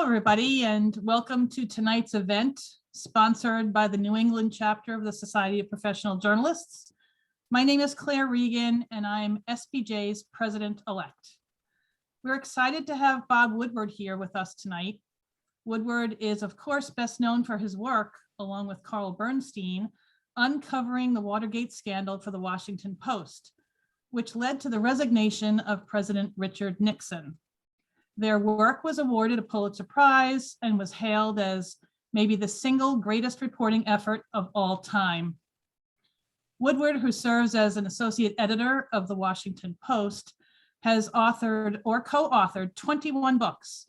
everybody, and welcome to tonight's event, sponsored by the New England chapter of the Society of Professional Journalists. My name is Claire Regan, and I'm SPJ's president-elect. We're excited to have Bob Woodward here with us tonight. Woodward is, of course, best known for his work, along with Carl Bernstein, uncovering the Watergate scandal for the Washington Post, which led to the resignation of President Richard Nixon. Their work was awarded a Pulitzer Prize and was hailed as maybe the single greatest reporting effort of all time. Woodward, who serves as an associate editor of the Washington Post, has authored or co-authored 21 books,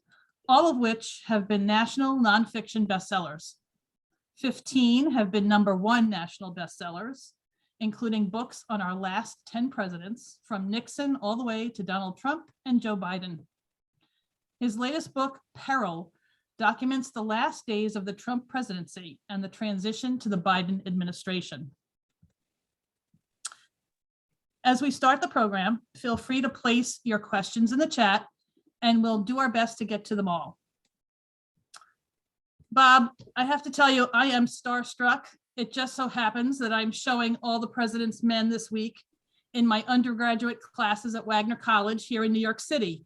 all of which have been national nonfiction bestsellers. 15 have been #1 national bestsellers, including books on our last 10 presidents, from Nixon all the way to Donald Trump and Joe Biden. His latest book, Peril, documents the last days of the Trump presidency and the transition to the Biden administration. As we start the program, feel free to place your questions in the chat, and we'll do our best to get to them all. Bob, I have to tell you, I am starstruck. It just so happens that I'm showing All the President's Men this week in my undergraduate classes at Wagner College here in New York City.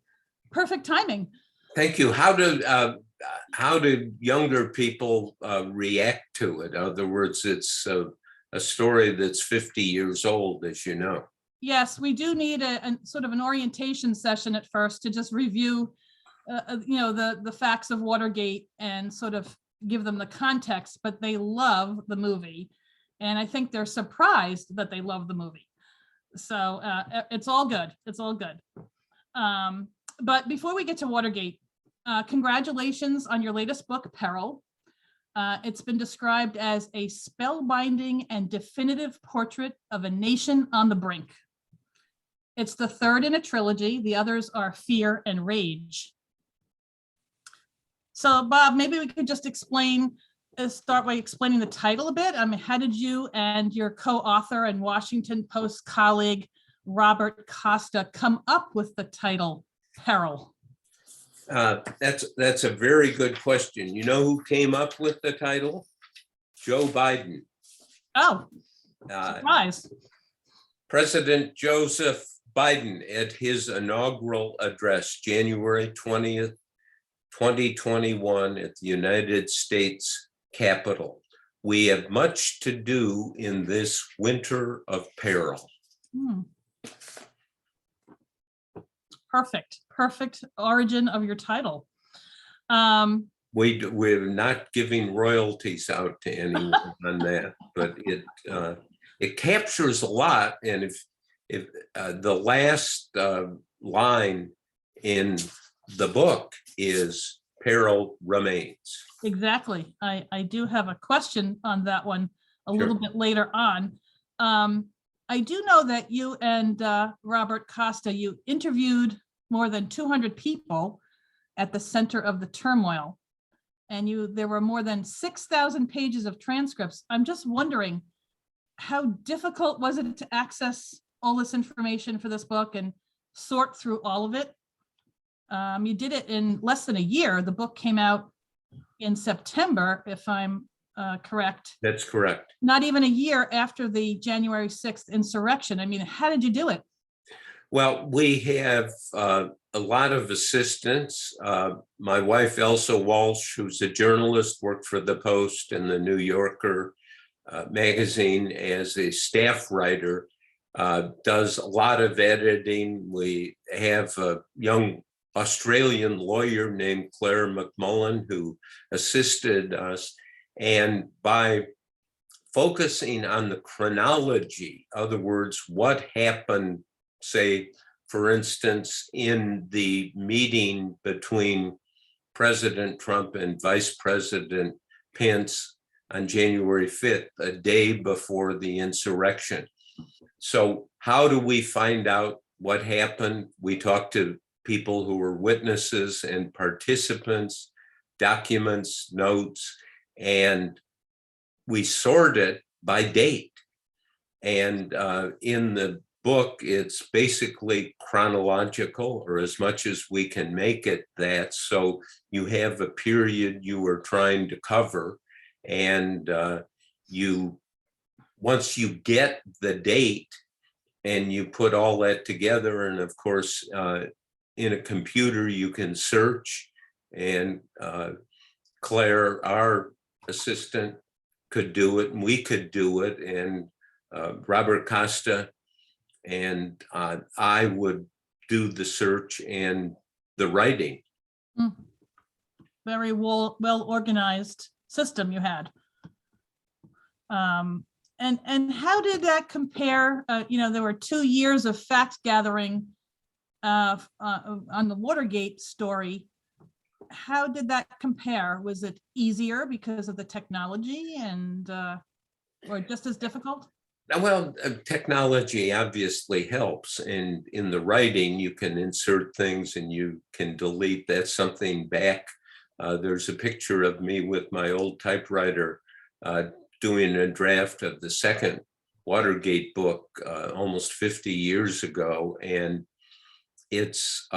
Perfect timing. Thank you. How do younger people react to it? In other words, it's a story that's 50 years old, as you know. Yes, we do need a sort of an orientation session at first to just review, the facts of Watergate and sort of give them the context. But they love the movie, and I think they're surprised that they love the movie. So it's all good. It's all good. But before we get to Watergate, congratulations on your latest book, Peril. It's been described as a spellbinding and definitive portrait of a nation on the brink. It's the third in a trilogy. The others are Fear and Rage. So, Bob, maybe we could just start by explaining the title a bit. How did you and your co-author and Washington Post colleague, Robert Costa, come up with the title Peril? That's a very good question. You know who came up with the title? Joe Biden. Oh, surprise. President Joseph Biden, at his inaugural address, January 20th, 2021, at the United States Capitol. We have much to do in this winter of peril. Perfect origin of your title. We're not giving royalties out to anyone on that, but it captures a lot. And if the last line in the book is "Peril remains." Exactly. I do have a question on that one a little bit later on. I do know that you and Robert Costa, you interviewed more than 200 people at the center of the turmoil, and there were more than 6,000 pages of transcripts. I'm just wondering, how difficult was it to access all this information for this book and sort through all of it? You did it in less than a year. The book came out in September, if I'm correct. That's correct. Not even a year after the January 6th insurrection. How did you do it? Well, we have a lot of assistants. My wife, Elsa Walsh, who's a journalist, worked for the Post and the New Yorker magazine as a staff writer, does a lot of editing. We have a young Australian lawyer named Claire McMullen who assisted us. And by focusing on the chronology, in other words, what happened, say, for instance, in the meeting between President Trump and Vice President Pence on January 5th, a day before the insurrection. So how do we find out what happened? We talked to people who were witnesses and participants, documents, notes, and we sort it by date. And in the book, it's basically chronological, or as much as we can make it that. So you have a period you were trying to cover, and once you get the date and you put all that together, and of course, in a computer, you can search, and Claire, our assistant, could do it, and we could do it, and Robert Costa and I would do the search and the writing. Very well organized system you had. And how did that compare? There were 2 years of fact gathering on the Watergate story. How did that compare? Was it easier because of the technology, and or just as difficult? Well, technology obviously helps, and in the writing, you can insert things and you can delete. That's something back. There's a picture of me with my old typewriter doing a draft of the second Watergate book almost 50 years ago, and it's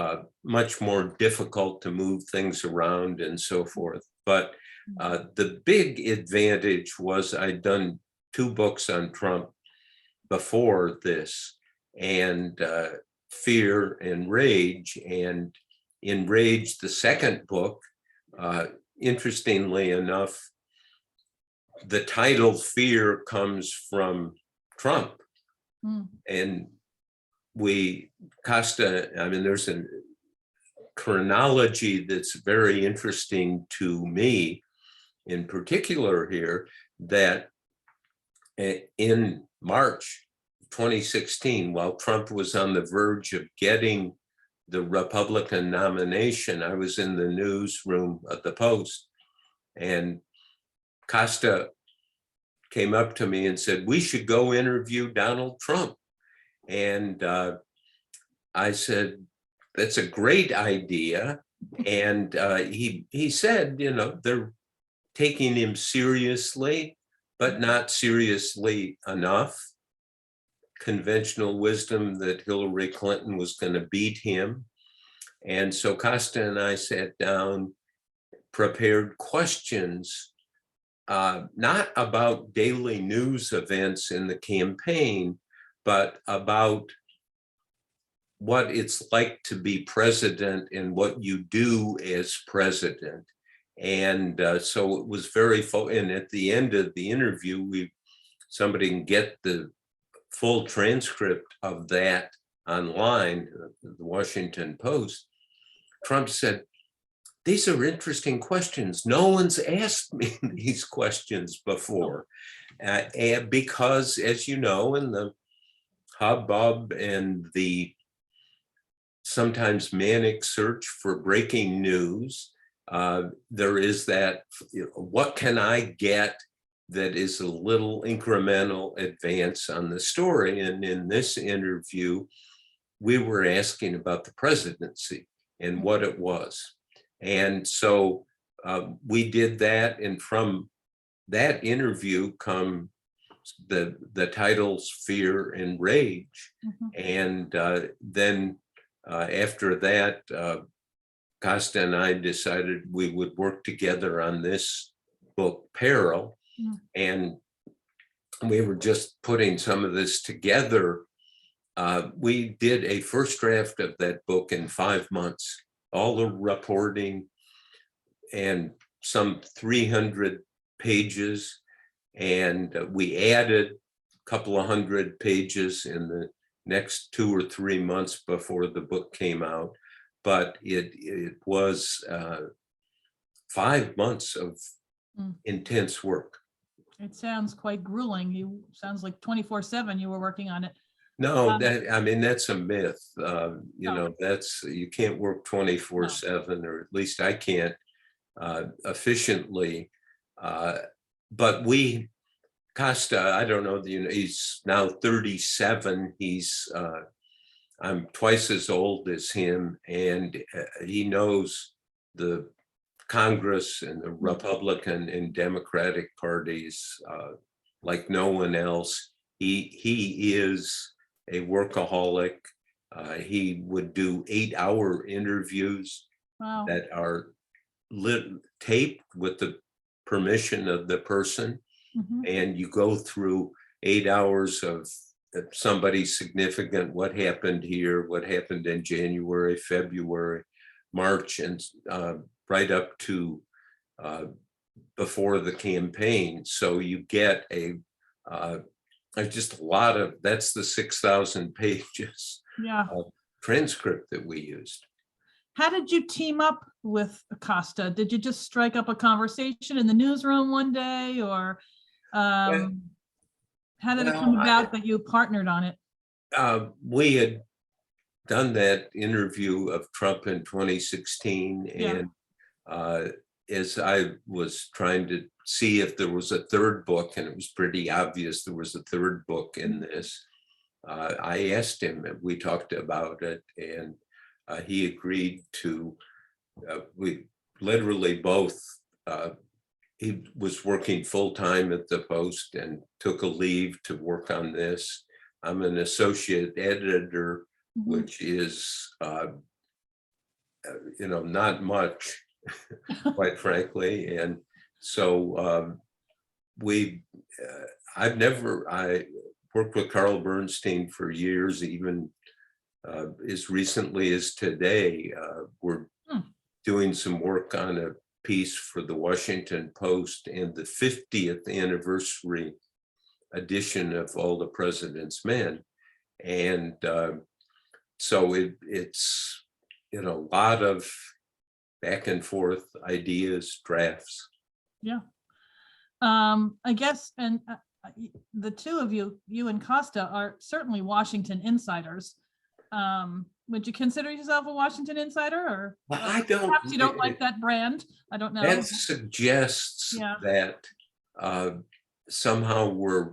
much more difficult to move things around and so forth. But the big advantage was I'd done 2 books on Trump before this, and Fear and Rage. And in Rage, the second book, interestingly enough, the title Fear comes from Trump. And Costa, there's a chronology that's very interesting to me in particular here, that in March 2016, while Trump was on the verge of getting the Republican nomination, I was in the newsroom at the Post, and Costa came up to me and said, "We should go interview Donald Trump." And I said, "That's a great idea." And he said, they're taking him seriously, but not seriously enough. Conventional wisdom that Hillary Clinton was going to beat him. And so Costa and I sat down, prepared questions, not about daily news events in the campaign, but about what it's like to be president and what you do as president. And so it was very and at the end of the interview, somebody can get the full transcript of that online, the Washington Post. Trump said, "These are interesting questions. No one's asked me these questions before." And because, as you know, in the hubbub and the sometimes manic search for breaking news, there is that, what can I get that is a little incremental advance on the story? And in this interview, we were asking about the presidency and what it was. And so we did that, and from that interview come the titles Fear and Rage. And then after that, Costa and I decided we would work together on this book, Peril. And we were just putting some of this together. We did a first draft of that book in 5 months, all the reporting, and some 300 pages. And we added a couple of 100 pages in the next 2 or 3 months before the book came out. But it was 5 months of intense work. It sounds quite grueling. Sounds like 24/7 you were working on it. No, that's a myth. You can't work 24/7, or at least I can't efficiently. But Costa, I don't know, he's now 37. I'm twice as old as him, and he knows the Congress and the Republican and Democratic parties like no one else. He is a workaholic. He would do 8-hour interviews Wow. that are taped with the permission of the person. Mhm. And you go through 8 hours of somebody significant, what happened here, what happened in January, February, March, and right up to before the campaign. So you get just a lot of, that's the 6,000 pages Yeah. of transcript that we used. How did you team up with Costa? Did you just strike up a conversation in the newsroom one day, or how did it come about that you partnered on it? We had done that interview of Trump in 2016, and as I was trying to see if there was a third book, and it was pretty obvious there was a third book in this, I asked him, and we talked about it, and he agreed to, we literally both, he was working full-time at the Post and took a leave to work on this. I'm an associate editor, which is, not much, quite frankly. And so I worked with Carl Bernstein for years, even as recently as today. We're doing some work on a piece for the Washington Post and the 50th anniversary edition of All the President's Men. And so it's, a lot of back and forth ideas, drafts. Yeah. I guess, and the two of you and Costa, are certainly Washington insiders. Would you consider yourself a Washington insider, or I don't. Perhaps you don't like that brand? I don't know. That suggests that somehow we're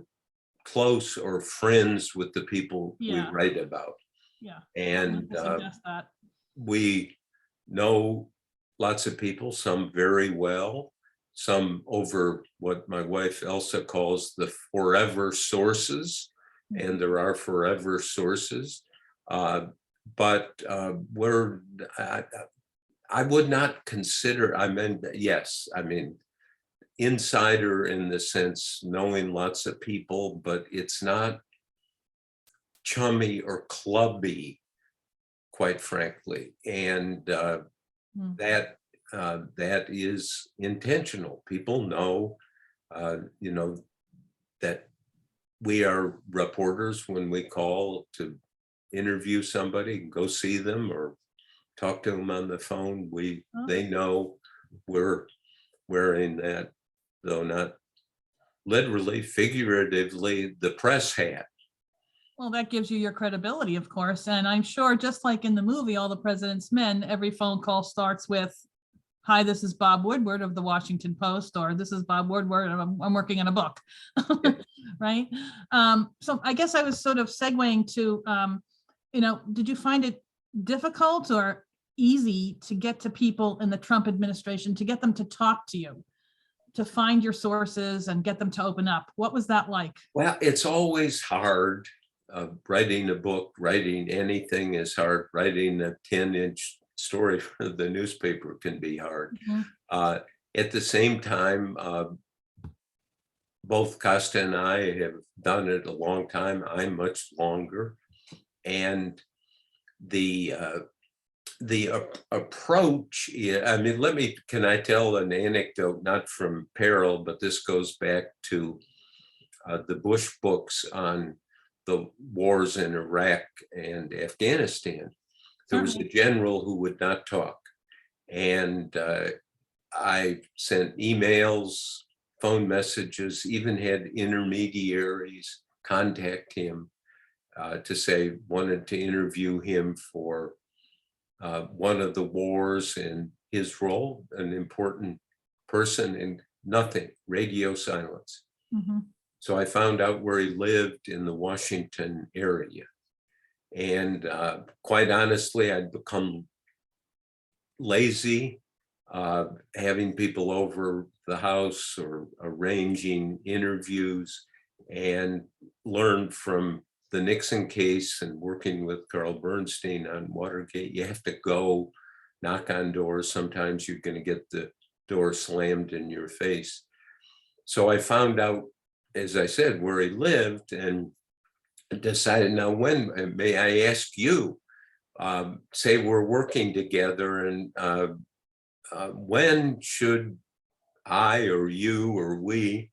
close or friends with the people we write about. Yeah. And suggest that. We know lots of people, some very well, some over what my wife Elsa calls the forever sources, and there are forever sources. But I would not consider, yes, insider in the sense knowing lots of people, but it's not chummy or clubby, quite frankly. And that is intentional. People know, that we are reporters when we call to interview somebody, go see them or talk to them on the phone. They know we're wearing that, though not literally, figuratively, the press hat. Well, that gives you your credibility, of course. And I'm sure, just like in the movie All the President's Men, every phone call starts with, "Hi, this is Bob Woodward of the Washington Post," or "This is Bob Woodward, I'm working on a book." Right? So I guess I was sort of segueing to, did you find it difficult or easy to get to people in the Trump administration, to get them to talk to you, to find your sources and get them to open up? What was that like? Well, it's always hard. Writing a book, writing anything is hard. Writing a 10-inch story for the newspaper can be hard. At the same time, both Costa and I have done it a long time. I'm much longer. And the approach, can I tell an anecdote, not from Peril, but this goes back to the Bush books on the wars in Iraq and Afghanistan. There was a general who would not talk. And I sent emails, phone messages, even had intermediaries contact him to say, wanted to interview him for one of the wars and his role, an important person, and nothing, radio silence. So I found out where he lived in the Washington area. And quite honestly, I'd become lazy, having people over the house or arranging interviews, and learned from the Nixon case and working with Carl Bernstein on Watergate, you have to go knock on doors. Sometimes you're going to get the door slammed in your face. So I found out, as I said, where he lived and decided, now when, may I ask you, say we're working together, and when should I or you or we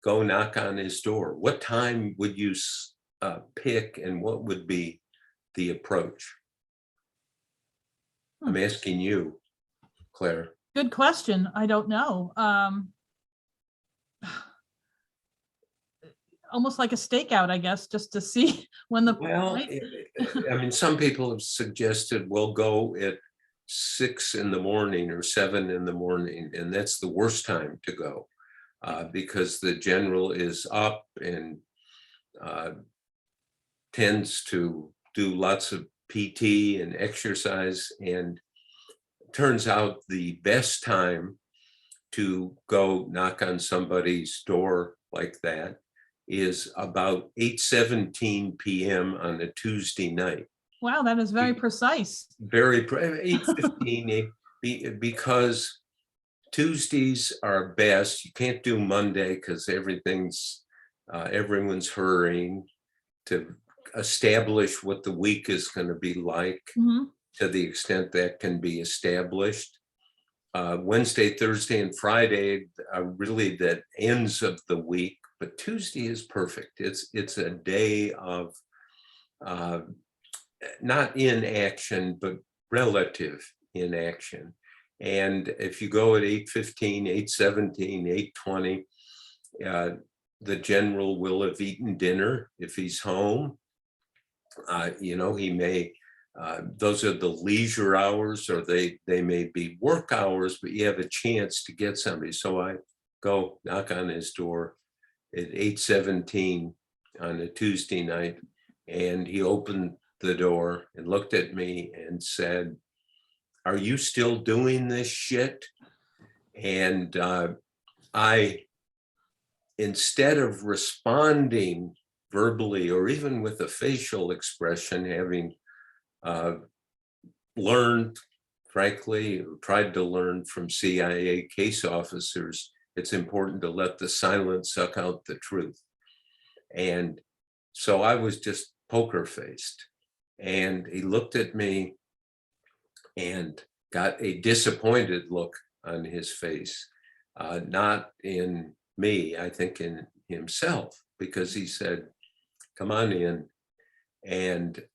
go knock on his door? What time would you pick, and what would be the approach? I'm asking you, Claire. Good question. I don't know. Almost like a stakeout, I guess, just to see when the, Well, right? I mean, some people have suggested we'll go at 6 in the morning or 7 in the morning, and that's the worst time to go because the general is up and tends to do lots of PT and exercise, and turns out the best time to go knock on somebody's door like that is about 8:17 p.m. on a Tuesday night. Wow, that is very precise. Very 8:15 because Tuesdays are best. You can't do Monday because everyone's hurrying to establish what the week is going to be like. Mhm. To the extent that can be established. Wednesday, Thursday, and Friday are really the ends of the week, but Tuesday is perfect. It's a day of not inaction, but relative inaction. And if you go at 8:15, 8:17, 8:20, the general will have eaten dinner if he's home. He may, those are the leisure hours, or they may be work hours, but you have a chance to get somebody. So I go knock on his door at 8:17 on a Tuesday night, and he opened the door and looked at me and said, "Are you still doing this shit?" And I, instead of responding verbally or even with a facial expression, having learned, frankly, tried to learn from CIA case officers, it's important to let the silence suck out the truth. And so I was just poker faced, and he looked at me and got a disappointed look on his face, not in me, I think in himself, because he said, "Come on in," and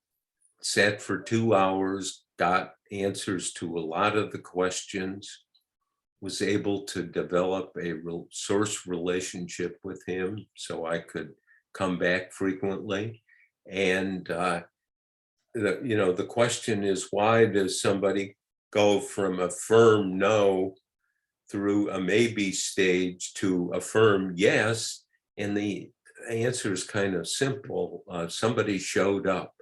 sat for 2 hours, got answers to a lot of the questions, was able to develop a source relationship with him so I could come back frequently. And the question is, why does somebody go from a firm no through a maybe stage to a firm yes? And the answer is kind of simple. Somebody showed up.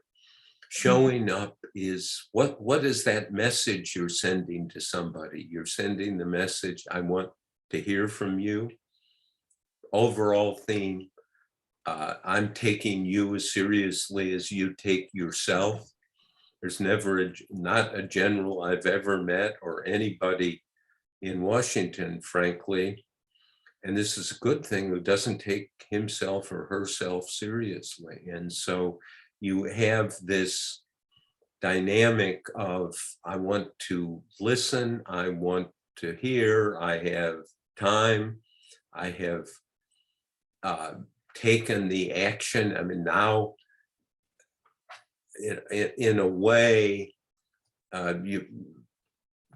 Showing up is what is that message you're sending to somebody? You're sending the message, I want to hear from you. Overall theme, I'm taking you as seriously as you take yourself. There's never not a general I've ever met, or anybody in Washington, frankly, and this is a good thing, who doesn't take himself or herself seriously. And so you have this dynamic of, I want to listen, I want to hear, I have time, I have taken the action. I mean, now, in a way, you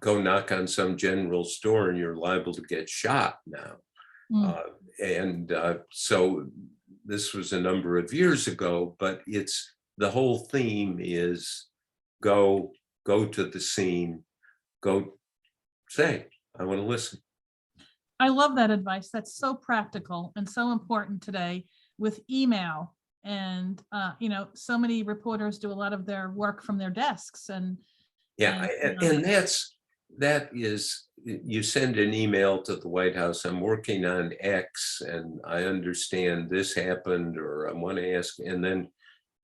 go knock on some general's door and you're liable to get shot now. So this was a number of years ago, but it's the whole theme is go to the scene, go say, I want to listen. I love that advice. That's so practical and so important today with email. And, so many reporters do a lot of their work from their desks. And that is, you send an email to the White House, I'm working on X and I understand this happened, or I want to ask, and then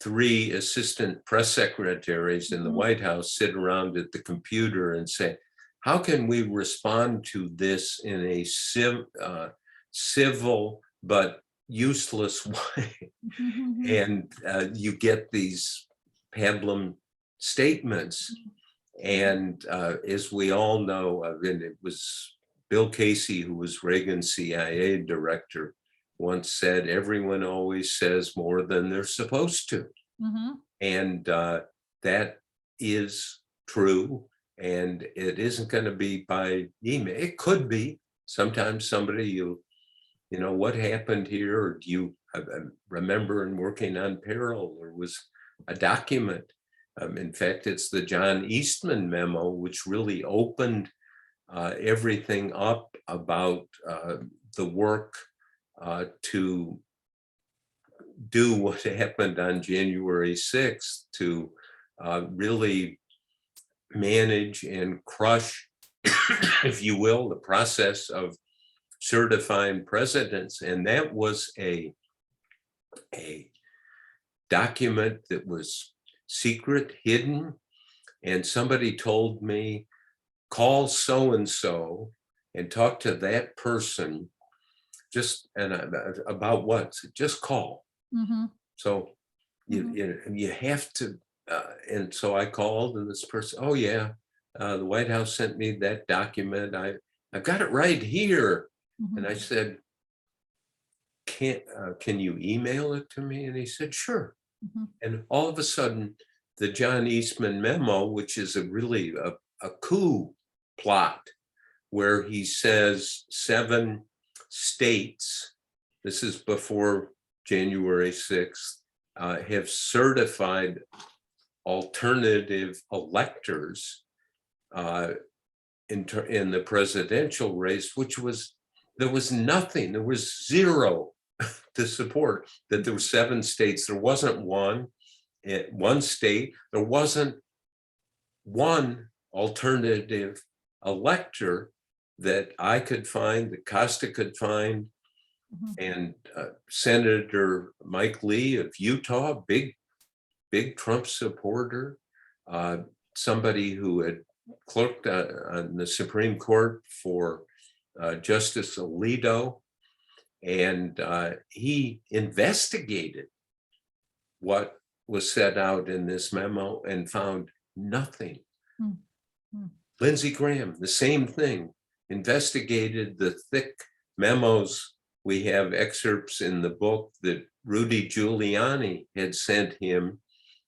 3 assistant press secretaries in the White House sit around at the computer and say, how can we respond to this in a civil but useless way? And you get these pablum statements. And as we all know, and it was Bill Casey, who was Reagan's CIA director, once said, everyone always says more than they're supposed to. And that is true. And it isn't going to be by email. It could be. Sometimes somebody, you know, what happened here? Or do you remember in working on Peril, there was a document. In fact, it's the John Eastman memo, which really opened everything up about the work to do what happened on January 6th to really manage and crush, if you will, the process of certifying presidents. And that was a document that was secret, hidden. And somebody told me, call so-and-so and talk to that person just about what? So just call. So you have to, and so I called, and this person, oh yeah, the White House sent me that document. I've got it right here. And I said, can you email it to me? And he said, sure. And all of a sudden, the John Eastman memo, which is really a coup plot, where he says 7 states, this is before January 6th, have certified alternative electors in the presidential race, there was nothing, there was 0 to support that there were 7 states. There wasn't one state, there wasn't one alternative elector that I could find, that Costa could find. And Senator Mike Lee of Utah, big Trump supporter, somebody who had clerked on the Supreme Court for Justice Alito, and he investigated what was set out in this memo and found nothing. Lindsey Graham, the same thing, investigated the thick memos. We have excerpts in the book that Rudy Giuliani had sent him,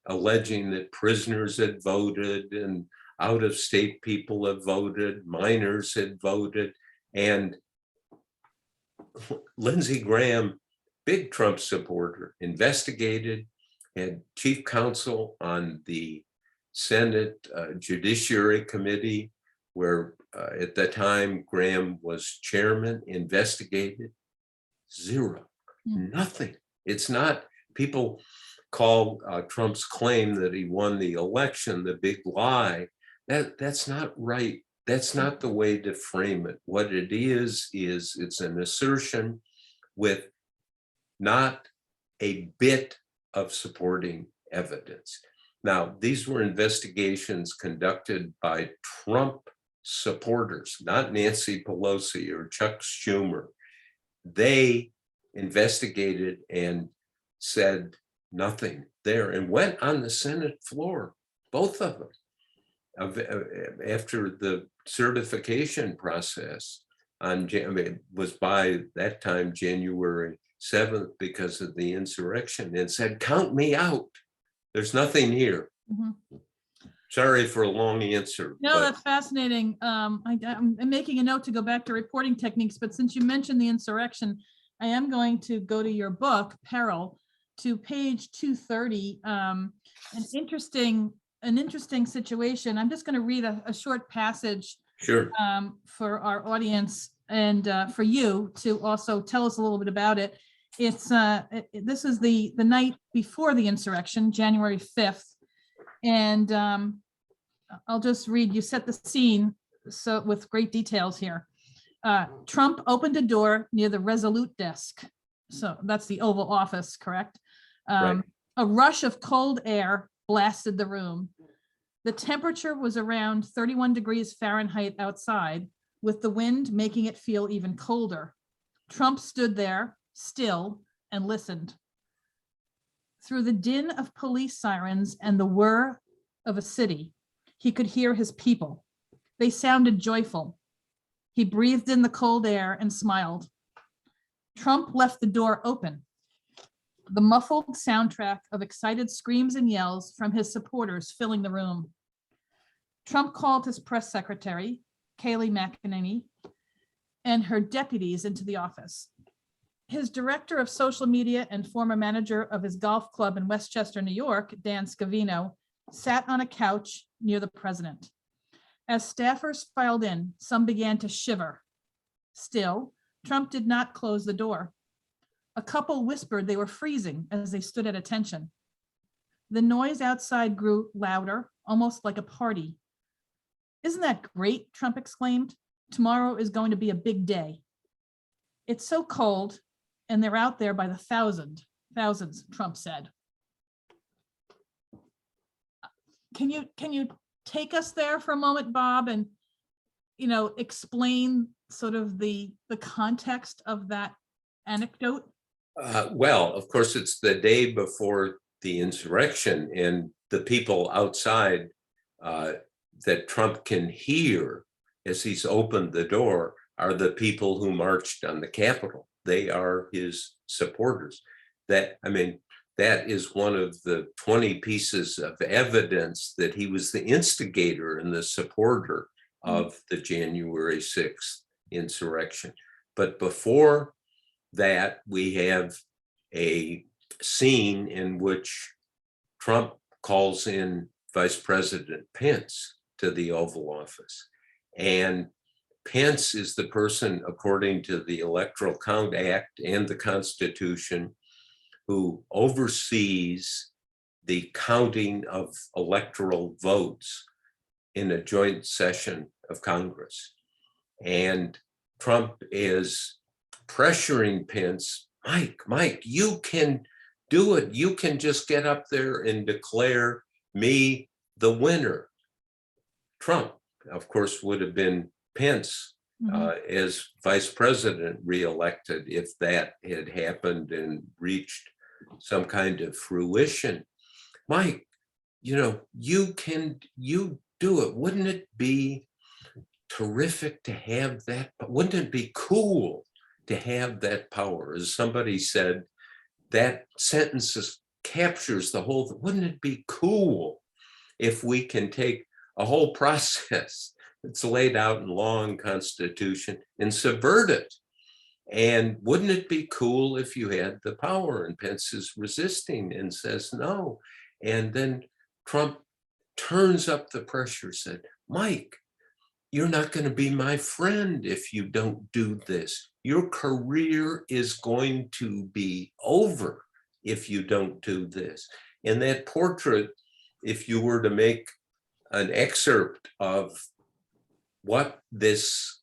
alleging that prisoners had voted and out-of-state people have voted, minors had voted, and Lindsey Graham, big Trump supporter, investigated, had chief counsel on the Senate Judiciary Committee, where at the time Graham was chairman, investigated. 0, nothing. It's not, people call Trump's claim that he won the election the big lie. That's not right. That's not the way to frame it. What it is it's an assertion with not a bit of supporting evidence. Now, these were investigations conducted by Trump supporters, not Nancy Pelosi or Chuck Schumer. They investigated and said nothing there, and went on the Senate floor, both of them, after the certification process it was by that time January 7th because of the insurrection, and said, count me out. There's nothing here. Sorry for a long answer. No, that's fascinating. I'm making a note to go back to reporting techniques, but since you mentioned the insurrection, I am going to go to your book, Peril, to page 230. An interesting situation. I'm just going to read a short passage. Sure. For our audience and for you to also tell us a little bit about it. It's this is the night before the insurrection, January 5th. And I'll just read, you set the scene so with great details here. Trump opened a door near the Resolute desk. So that's the Oval Office, correct? Right. A rush of cold air blasted the room. The temperature was around 31 degrees Fahrenheit outside, with the wind making it feel even colder. Trump stood there, still, and listened. Through the din of police sirens and the whir of a city, he could hear his people. They sounded joyful. He breathed in the cold air and smiled. Trump left the door open. The muffled soundtrack of excited screams and yells from his supporters filling the room. Trump called his press secretary, Kayleigh McEnany, and her deputies into the office. His director of social media and former manager of his golf club in Westchester, New York, Dan Scavino, sat on a couch near the president. As staffers filed in, some began to shiver. Still, Trump did not close the door. A couple whispered they were freezing as they stood at attention. The noise outside grew louder, almost like a party. "Isn't that great?" Trump exclaimed. "Tomorrow is going to be a big day." "It's so cold, and they're out there by the thousands," Trump said. Can you take us there for a moment, Bob, and explain sort of the context of that anecdote? Well, of course, it's the day before the insurrection, and the people outside that Trump can hear as he's opened the door are the people who marched on the Capitol. They are his supporters. That is one of the 20 pieces of evidence that he was the instigator and the supporter of the January 6th insurrection. But before that, we have a scene in which Trump calls in Vice President Pence to the Oval Office. And Pence is the person, according to the Electoral Count Act and the Constitution, who oversees the counting of electoral votes in a joint session of Congress. And Trump is pressuring Pence, Mike, you can do it. You can just get up there and declare me the winner. Trump, of course, would have been Pence as vice president reelected if that had happened and reached some kind of fruition. Mike, you do it. Wouldn't it be terrific to have that? Wouldn't it be cool to have that power? As somebody said, that sentence captures the whole. Wouldn't it be cool if we can take a whole process that's laid out in law and Constitution and subvert it? And wouldn't it be cool if you had the power? And Pence is resisting and says no. And then Trump turns up the pressure, said, Mike, you're not going to be my friend if you don't do this. Your career is going to be over if you don't do this. And that portrait, if you were to make an excerpt of what this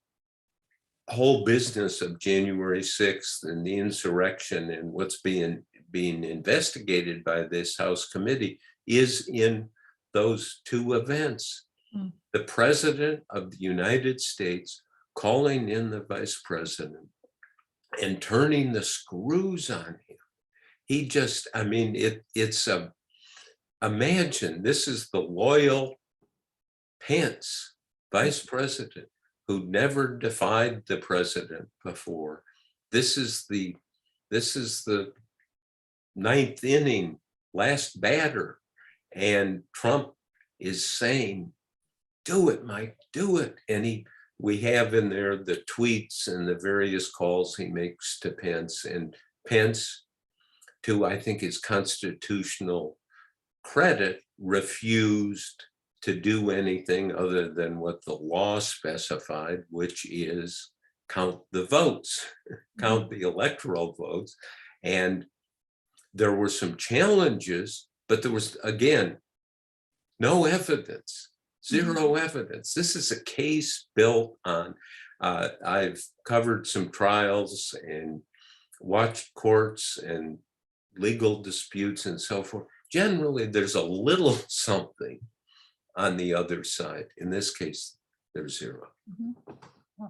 whole business of January 6th and the insurrection and what's being investigated by this House committee is in those two events. The president of the United States calling in the vice president and turning the screws on him. He just, imagine this is the loyal Pence, vice president, who never defied the president before. This is the ninth inning, last batter. And Trump is saying, do it, Mike, do it. And we have in there the tweets and the various calls he makes to Pence. And Pence, to I think his constitutional credit, refused to do anything other than what the law specified, which is count the votes, count the electoral votes. And there were some challenges, but there was, again, no evidence, zero evidence. This is a case built on, I've covered some trials and watched courts, and legal disputes and so forth, generally there's a little something on the other side. In this case, there's zero.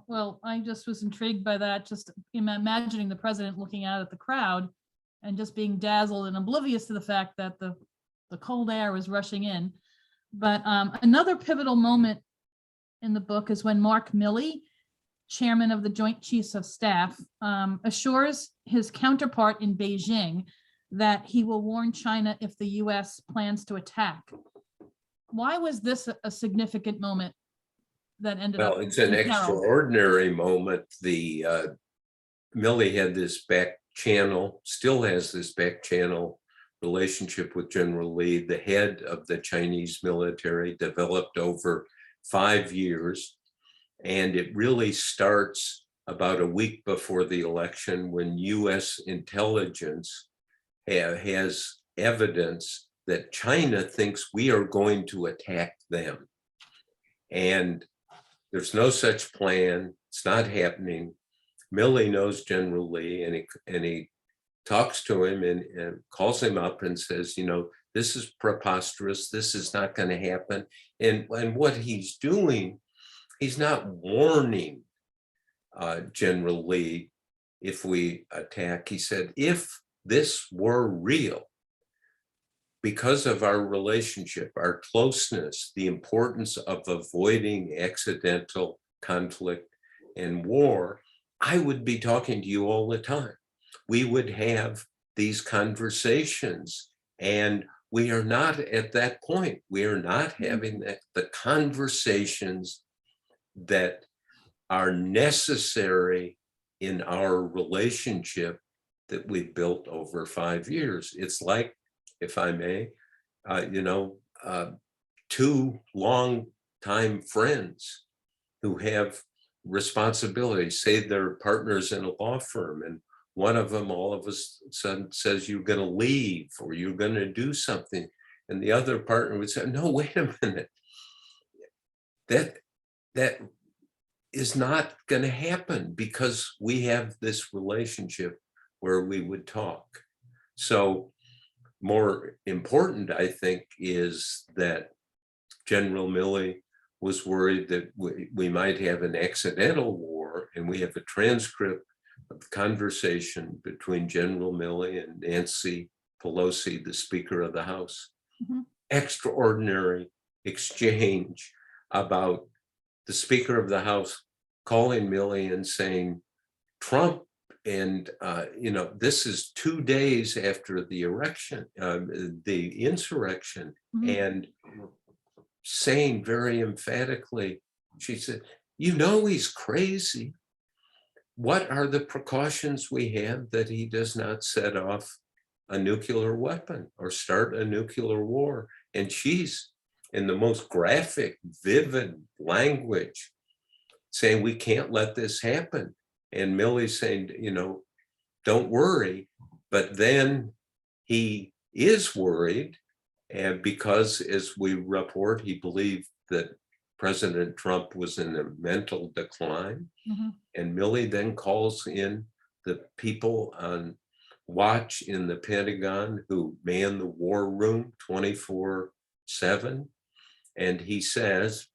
Well, I just was intrigued by that, just imagining the president looking out at the crowd and just being dazzled and oblivious to the fact that the cold air was rushing in. But another pivotal moment in the book is when Mark Milley, chairman of the Joint Chiefs of Staff, assures his counterpart in Beijing that he will warn China if the US plans to attack. Why was this a significant moment that ended up? Well, it's an in peril? extraordinary moment. The Milley had this back channel, still has this back channel relationship with General Lee, the head of the Chinese military, developed over 5 years. And it really starts about a week before the election, when US intelligence has evidence that China thinks we are going to attack them. And there's no such plan. It's not happening. Milley knows General Lee, and he talks to him and calls him up and says, you know, this is preposterous. This is not going to happen. And what he's doing, he's not warning General Lee if we attack. He said, if this were real, because of our relationship, our closeness, the importance of avoiding accidental conflict and war, I would be talking to you all the time. We would have these conversations, and we are not at that point. We are not having the conversations that are necessary in our relationship that we built over 5 years. It's like, if I may, two long-time friends who have responsibilities, say they're partners in a law firm, and one of them all of a sudden says you're going to leave or you're going to do something, and the other partner would say, no, wait a minute, that is not going to happen, because we have this relationship where we would talk. So more important, I think, is that General Milley was worried that we might have an accidental war, and we have a transcript of the conversation between General Milley and Nancy Pelosi, the Speaker of the House. Extraordinary exchange about the Speaker of the House calling Milley and saying, Trump, and this is 2 days after the election, the insurrection, and saying very emphatically, she said, you know, he's crazy. What are the precautions we have that he does not set off a nuclear weapon or start a nuclear war? And she's, in the most graphic, vivid language, saying we can't let this happen. And Milley's saying, don't worry. But then he is worried, and because, as we report, he believed that President Trump was in a mental decline. And Milley then calls in the people on watch in the Pentagon who man the war room 24/7. And he says,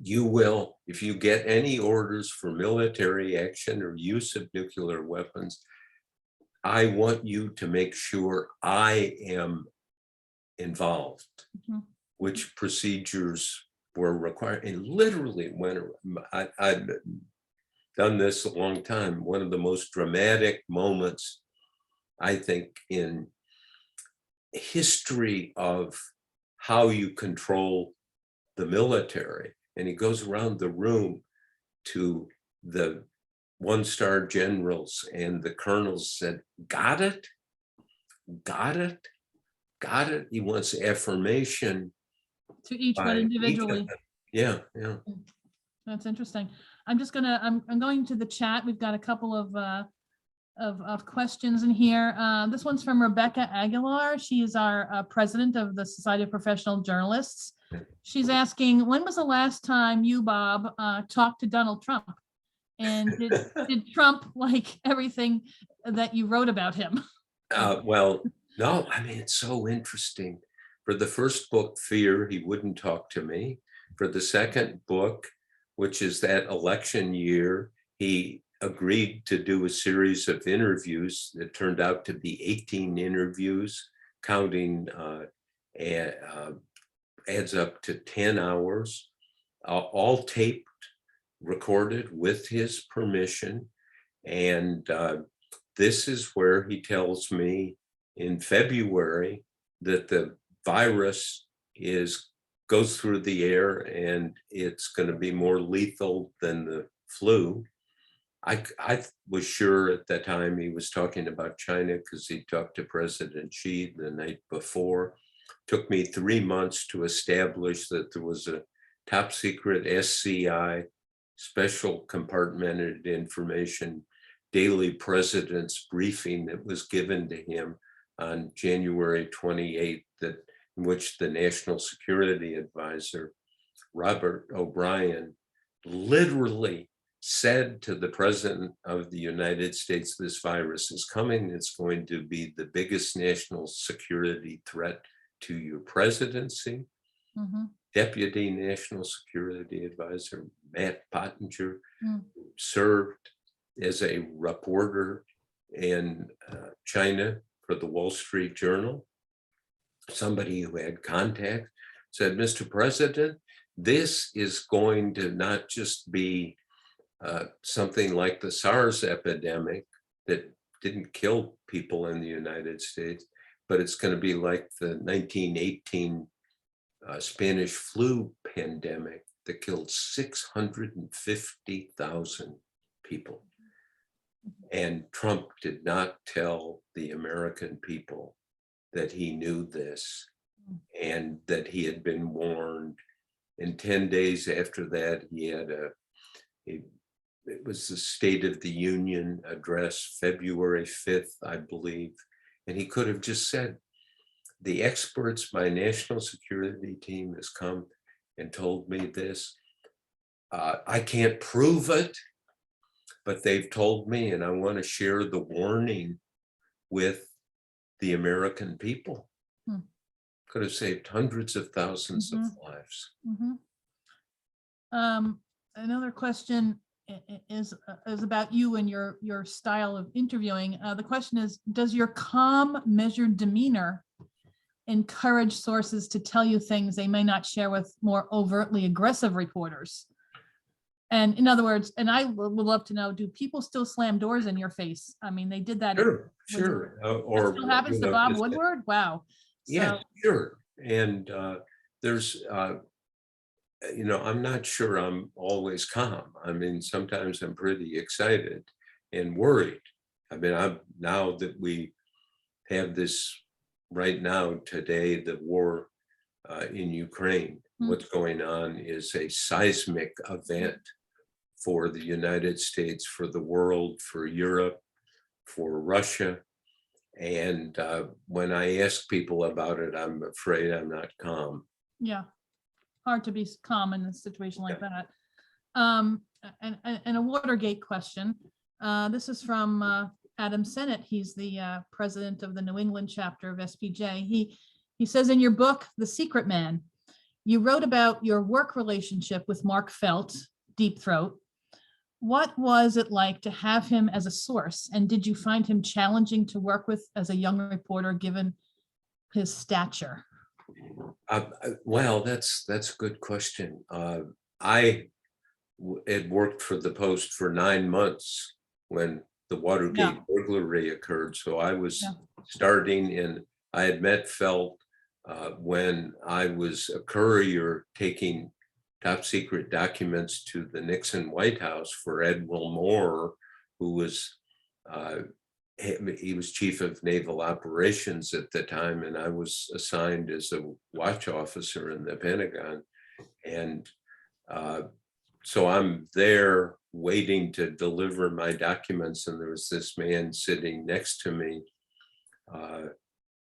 you will, if you get any orders for military action or use of nuclear weapons, I want you to make sure I am involved, which procedures were required. And literally, when I've done this a long time, one of the most dramatic moments, I think, in history of how you control the military. And he goes around the room to the one-star generals, and the colonels said, got it? Got it? Got it? He wants affirmation to each one individually. Yeah. That's interesting. I'm going to the chat. We've got a couple of questions in here. This one's from Rebecca Aguilar. She is our president of the Society of Professional Journalists. She's asking, when was the last time you, Bob, talked to Donald Trump? And did Trump like everything that you wrote about him? Well, no, I mean, it's so interesting. For the first book, Fear, he wouldn't talk to me. For the second book, which is that election year, he agreed to do a series of interviews that turned out to be 18 interviews, counting adds up to 10 hours, all taped, recorded with his permission. And this is where he tells me in February that the virus goes through the air and it's going to be more lethal than the flu. I was sure at that time he was talking about China because he talked to President Xi the night before. Took me 3 months to establish that there was a top secret SCI, special compartmented information, daily president's briefing that was given to him on January 28th, in which the National Security Advisor, Robert O'Brien, literally said to the President of the United States, this virus is coming, it's going to be the biggest national security threat to your presidency. Mhm. Deputy National Security Advisor Matt Pottinger Mm. served as a reporter in China for the Wall Street Journal. Somebody who had contact said, Mr. President, this is going to not just be something like the SARS epidemic that didn't kill people in the United States, but it's going to be like the 1918 Spanish flu pandemic that killed 650,000 people. And Trump did not tell the American people that he knew this and that he had been warned. And 10 days after that, he had it was the State of the Union address, February 5th, I believe. And he could have just said, the experts, my national security team has come and told me this. I can't prove it, but they've told me, and I want to share the warning with the American people. Could have saved hundreds of thousands of lives. Another question is about you and your style of interviewing. The question is, does your calm, measured demeanor encourage sources to tell you things they may not share with more overtly aggressive reporters? And in other words, and I would love to know, do people still slam doors in your face? I mean, they did that. Sure. That still happens to Bob Woodward? Wow. Yeah, sure. And there's, I'm not sure I'm always calm. I mean, sometimes I'm pretty excited and worried. I mean, now that we have this right now, today, the war in Ukraine, what's going on is a seismic event for the United States, for the world, for Europe, for Russia. And when I ask people about it, I'm afraid I'm not calm. Yeah, hard to be calm in a situation like that. And a Watergate question. This is from Adam Sennett. He's the president of the New England chapter of SPJ. He says in your book, The Secret Man, you wrote about your work relationship with Mark Felt, Deep Throat. What was it like to have him as a source? And did you find him challenging to work with as a young reporter, given his stature? Well, that's a good question. I had worked for the Post for 9 months when the Watergate burglary occurred. So I was starting, and I had met Felt when I was a courier taking top secret documents to the Nixon White House for Ed Wilmore, who was he was chief of naval operations at the time, and I was assigned as a watch officer in the Pentagon. And so I'm there waiting to deliver my documents, and there was this man sitting next to me,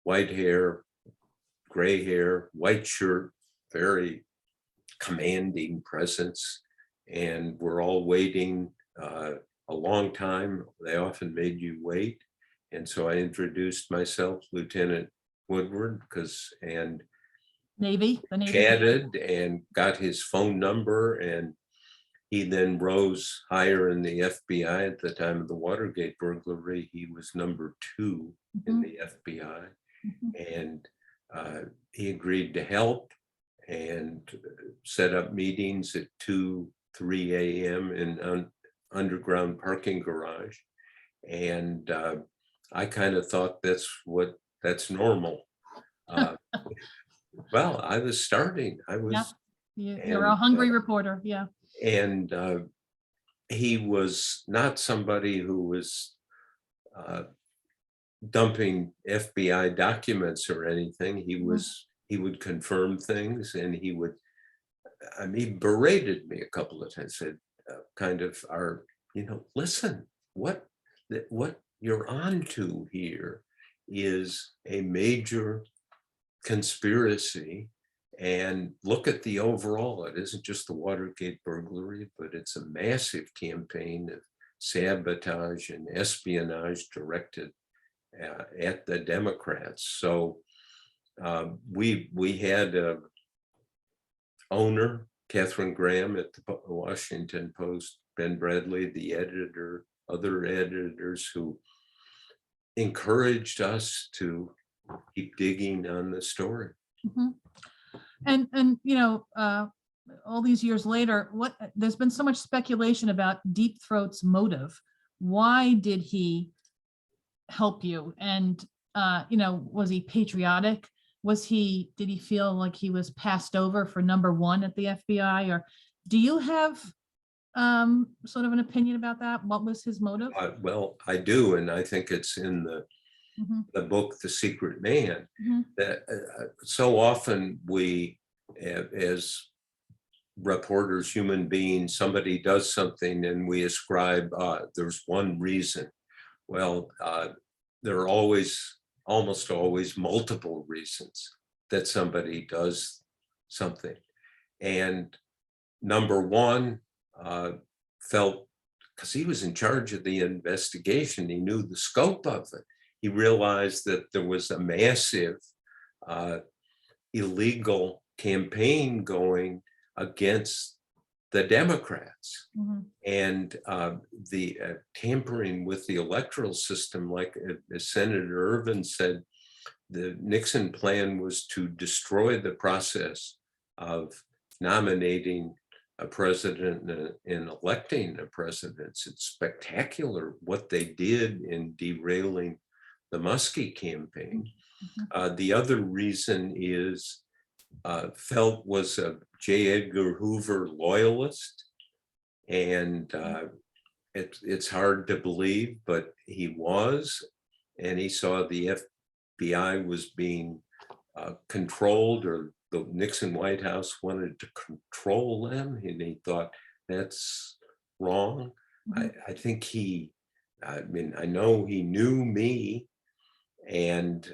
white hair, gray hair, white shirt, very commanding presence. And we're all waiting a long time. They often made you wait. And so I introduced myself, Lieutenant Woodward, and Navy, the Navy. chatted and got his phone number. And he then rose higher in the FBI at the time of the Watergate burglary. He was number 2 in the FBI. And he agreed to help and set up meetings at 2, 3 a.m. in an underground parking garage. And I kind of thought that's normal. Well, I was starting. You're a hungry reporter. Yeah. And he was not somebody who was dumping FBI documents or anything. He would confirm things, and he berated me a couple of times, said listen, what you're onto here is a major conspiracy, and look at the overall. It isn't just the Watergate burglary, but it's a massive campaign of sabotage and espionage directed at the Democrats. So we had a owner, Catherine Graham at the Washington Post, Ben Bradley, the editor, other editors who encouraged us to keep digging on the story. And all these years later, there's been so much speculation about Deep Throat's motive. Why did he help you? And was he patriotic? Did he feel like he was passed over for number 1 at the FBI? Or do you have sort of an opinion about that? What was his motive? Well, I do, and I think it's in the book, The Secret Man, that so often we, as reporters, human beings, somebody does something and we ascribe, there's one reason. Well, there are almost always multiple reasons that somebody does something. And number 1 felt, because he was in charge of the investigation, he knew the scope of it. He realized that there was a massive illegal campaign going against the Democrats, and the tampering with the electoral system. Like as Senator Ervin said, the Nixon plan was to destroy the process of nominating a president and electing a president. It's spectacular what they did in derailing the Muskie campaign. The other reason is Felt was a J. Edgar Hoover loyalist, and it's hard to believe, but he was, and he saw the FBI was being controlled, or the Nixon White House wanted to control them, and he thought that's wrong. I think I know he knew me, and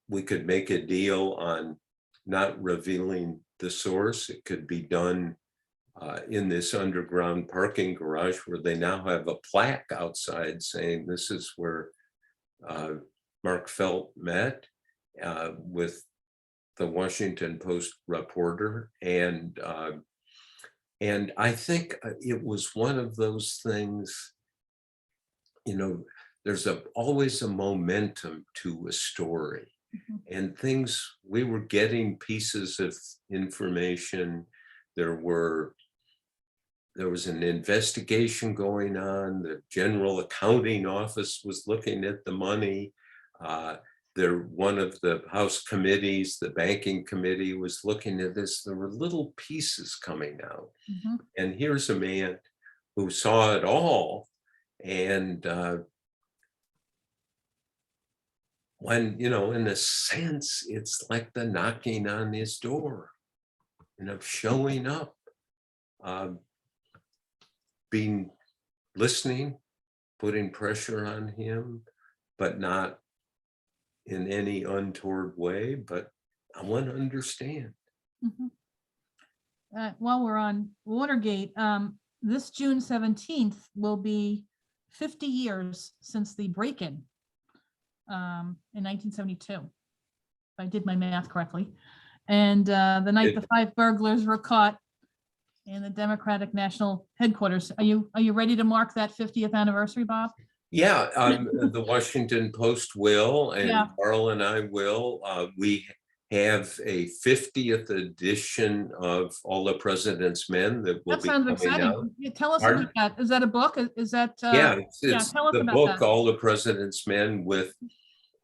we could make a deal on not revealing the source. It could be done in this underground parking garage, where they now have a plaque outside saying this is where Mark Felt met with the Washington Post reporter. And I think it was one of those things, there's always a momentum to a story. And we were getting pieces of information. There was an investigation going on. The General Accounting Office was looking at the money. One of the House committees, the Banking Committee, was looking at this. There were little pieces coming out. And here's a man who saw it all. And when, in a sense, it's like the knocking on his door, showing up, listening, putting pressure on him, but not in any untoward way. But I want to understand. While we're on Watergate, this June 17th will be 50 years since the break-in in 1972, if I did my math correctly. And the night the 5 burglars were caught in the Democratic National Headquarters. Are you ready to mark that 50th anniversary, Bob? Yeah, the Washington Post will, and Yeah. Peril and I will. We have a 50th edition of All the President's Men that will That be sounds coming exciting. out. Yeah, tell us Pardon? about that. Is that a book? Is that? Yeah, yeah, it's tell us the about book, that. All the President's Men, with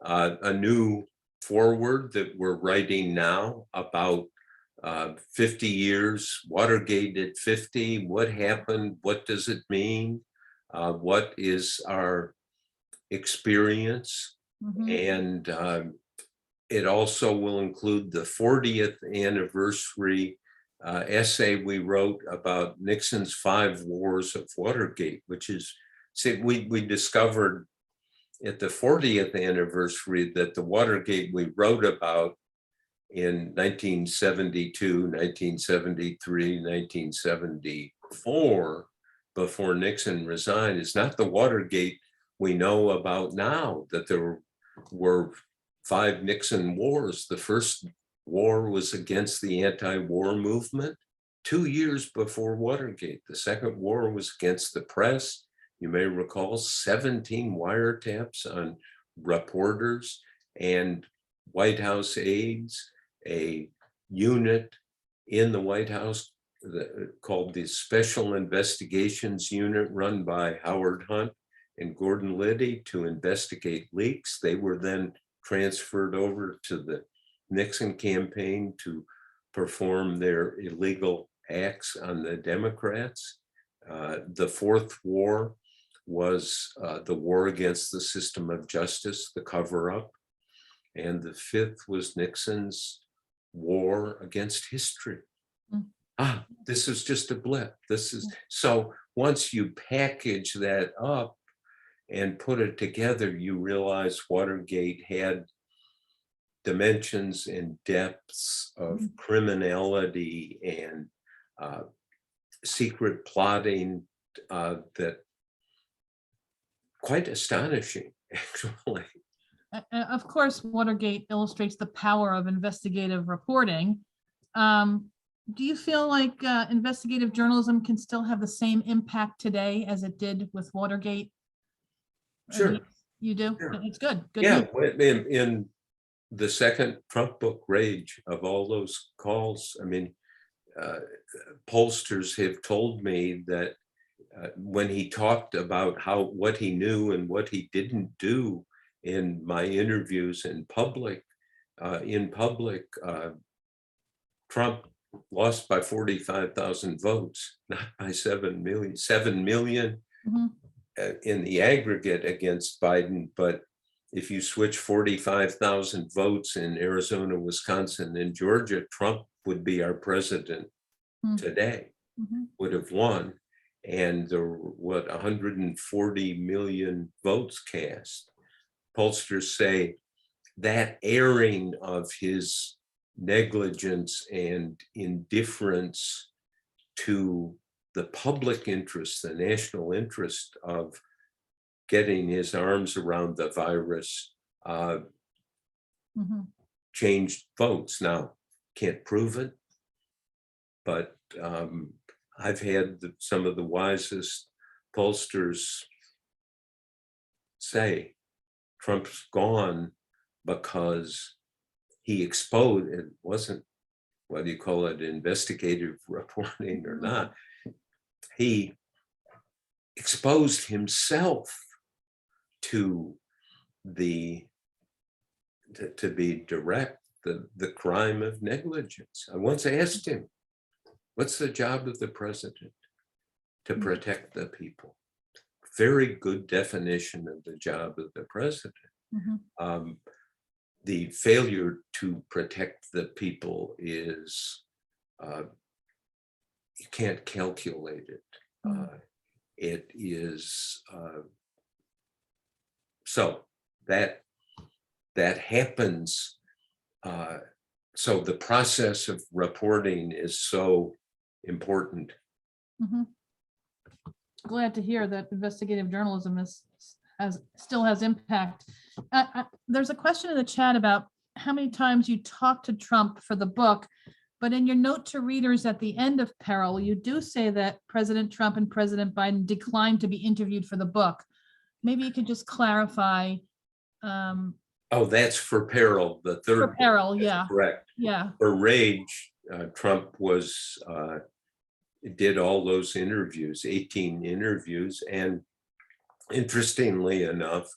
a new foreword that we're writing now about 50 years, Watergate at 50. What happened? What does it mean? What is our experience? Mhm. And it also will include the 40th anniversary essay we wrote about Nixon's 5 wars of Watergate, which is, see, we discovered at the 40th anniversary that the Watergate we wrote about in 1972, 1973, 1974, before Nixon resigned, is not the Watergate we know about now, that there were 5 Nixon wars. The first war was against the anti-war movement 2 years before Watergate. The second war was against the press. You may recall 17 wiretaps on reporters and White House aides, a unit in the White House called the Special Investigations Unit, run by Howard Hunt and Gordon Liddy, to investigate leaks. They were then transferred over to the Nixon campaign to perform their illegal acts on the Democrats. The 4th war was the war against the system of justice, the cover-up. And the 5th was Nixon's war against history. This is just a blip. This is, so once you package that up and put it together, you realize Watergate had dimensions and depths of criminality and secret plotting that quite astonishing, actually. Of course, Watergate illustrates the power of investigative reporting. Do you feel like investigative journalism can still have the same impact today as it did with Watergate? Sure. You do? Sure. It's good. Good Yeah, news. in the second Trump book, Rage, of all those calls, I mean, pollsters have told me that when he talked about what he knew and what he didn't do in my interviews in public, Trump lost by 45,000 votes, not by 7 million. 7 million in the aggregate against Biden, but if you switch 45,000 votes in Arizona, Wisconsin, and Georgia, Trump would be our president today, would have won. And there were, 140 million votes cast. Pollsters say that airing of his negligence and indifference to the public interest, the national interest of getting his arms around the virus, changed votes. Now, can't prove it, but I've had some of the wisest pollsters say Trump's gone because he exposed, it wasn't, whether you call it investigative reporting or not, he exposed himself to be direct, the crime of negligence. I once asked him, what's the job of the president? To protect the people. Very good definition of the job of the president. The failure to protect the people is, you can't calculate it. It is, so that happens. So the process of reporting is so important. Glad to hear that investigative journalism has still has impact. There's a question in the chat about how many times you talked to Trump for the book, but in your note to readers at the end of Peril, you do say that President Trump and President Biden declined to be interviewed for the book. Maybe you could just clarify. Oh, that's for Peril, the third. For Peril, book. yeah. Correct. Yeah. For Rage, Trump did all those interviews, 18 interviews. And interestingly enough,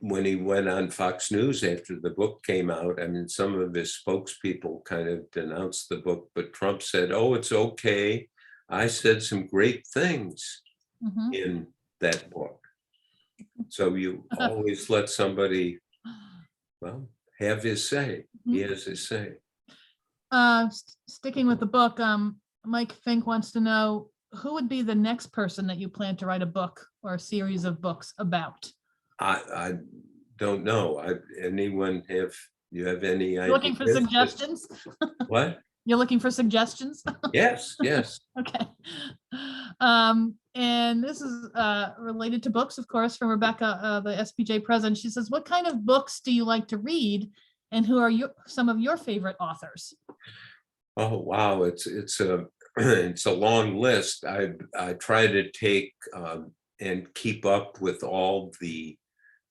when he went on Fox News after the book came out, I mean, some of his spokespeople kind of denounced the book, but Trump said, oh, it's okay. I said some great things in that book. So you always let somebody, well, have his say. He has his say. Sticking with the book, Mike Fink wants to know who would be the next person that you plan to write a book or a series of books about? I don't know. Anyone you have any idea? Looking for suggestions? What? You're looking for suggestions? Yes, yes. Okay. And this is related to books, of course, from Rebecca, the SPJ president. She says, what kind of books do you like to read? And who are some of your favorite authors? Oh, wow. It's a it's a long list. I try to take and keep up with all the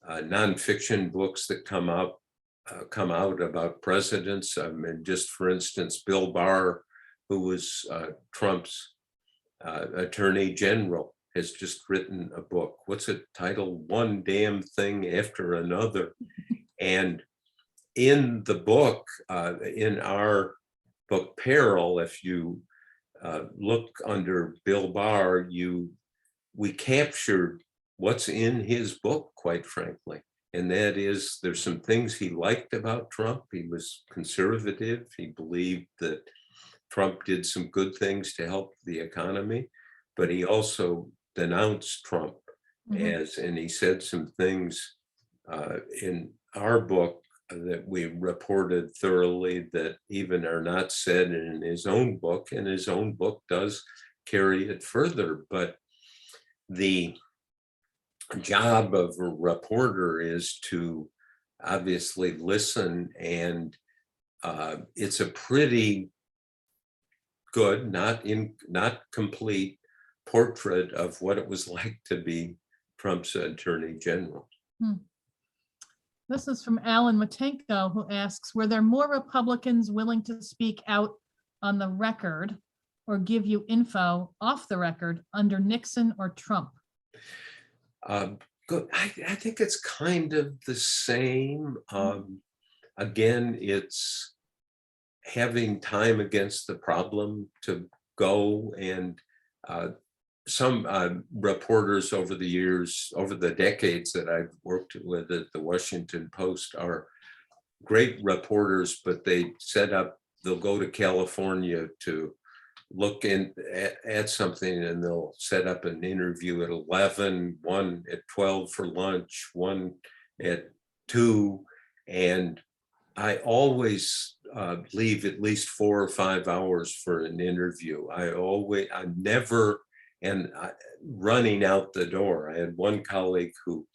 nonfiction books that come out about presidents. I mean, just for instance, Bill Barr, who was Trump's attorney general, has just written a book. What's it titled? One Damn Thing After Another. And in the book, in our book Peril, if you look under Bill Barr, we captured what's in his book, quite frankly. And that is, there's some things he liked about Trump. He was conservative. He believed that Trump did some good things to help the economy, but he also denounced Trump and he said some things in our book that we reported thoroughly that even are not said in his own book, and his own book does carry it further. But the job of a reporter is to obviously listen, and it's a pretty good, not complete portrait of what it was like to be Trump's attorney general. This is from Alan Matenko, who asks, were there more Republicans willing to speak out on the record or give you info off the record under Nixon or Trump? Good. I think it's kind of the same. Again, it's having time against the problem to go, and some reporters over the years, over the decades that I've worked with at the Washington Post are great reporters, but they'll go to California to look at something, and they'll set up an interview at 11, one at 12 for lunch, one at 2. And I always leave at least 4 or 5 hours for an interview. I'm never running out the door. I had one colleague who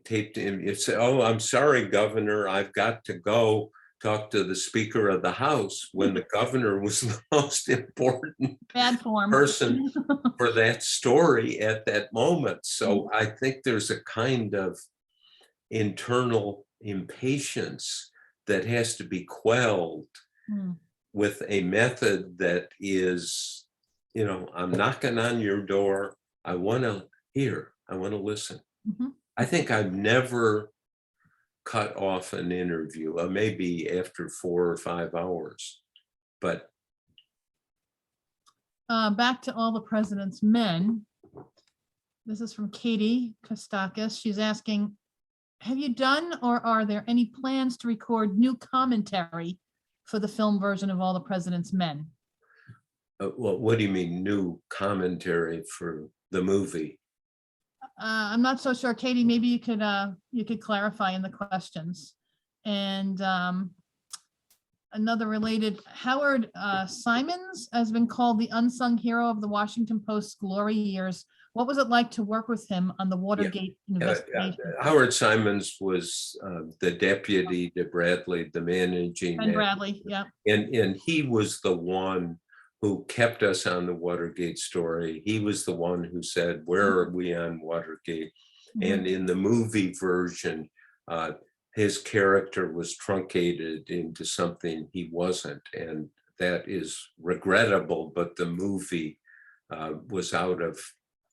taped him. He said, "Oh, I'm sorry, Governor, I've got to go talk to the Speaker of the House," when the governor was the most important person for that story at that moment. So I think there's a kind of internal impatience that has to be quelled with a method that is, I'm knocking on your door. I want to hear. I want to listen. I think I've never cut off an interview, maybe after 4 or 5 hours, but. Back to All the President's Men. This is from Katie Kostakis. She's asking, have you done or are there any plans to record new commentary for the film version of All the President's Men? Well, what do you mean new commentary for the movie? I'm not so sure, Katie. Maybe you could clarify in the questions. And another related, Howard Simons has been called the unsung hero of the Washington Post's glory years. What was it like to work with him on the Watergate Yeah, investigation? Howard Simons was the deputy to Bradley, the managing And editor. Bradley, yeah. And he was the one who kept us on the Watergate story. He was the one who said, where are we on Watergate? And in the movie version, his character was truncated into something he wasn't. And that is regrettable, but the movie was out of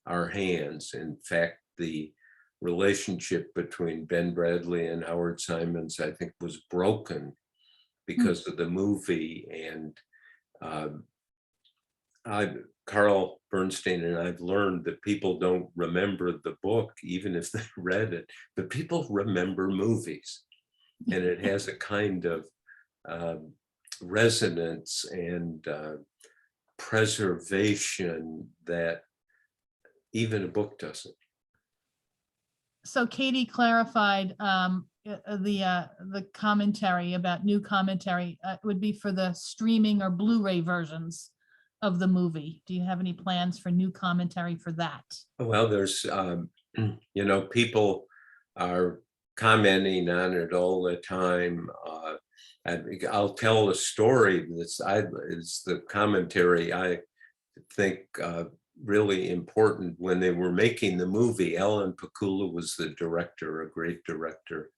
our hands. In fact, the relationship between Ben Bradley and Howard Simons, I think, was broken because of the movie. And Carl Bernstein and I've learned that people don't remember the book, even if they read it, but people remember movies. And it has a kind of resonance and preservation that even a book doesn't. So Katie clarified the commentary about new commentary would be for the streaming or Blu-ray versions of the movie. Do you have any plans for new commentary for that? Well, there's, people are commenting on it all the time. I'll tell a story it's the commentary I think really important. When they were making the movie, Alan Pakula was the director, a great director,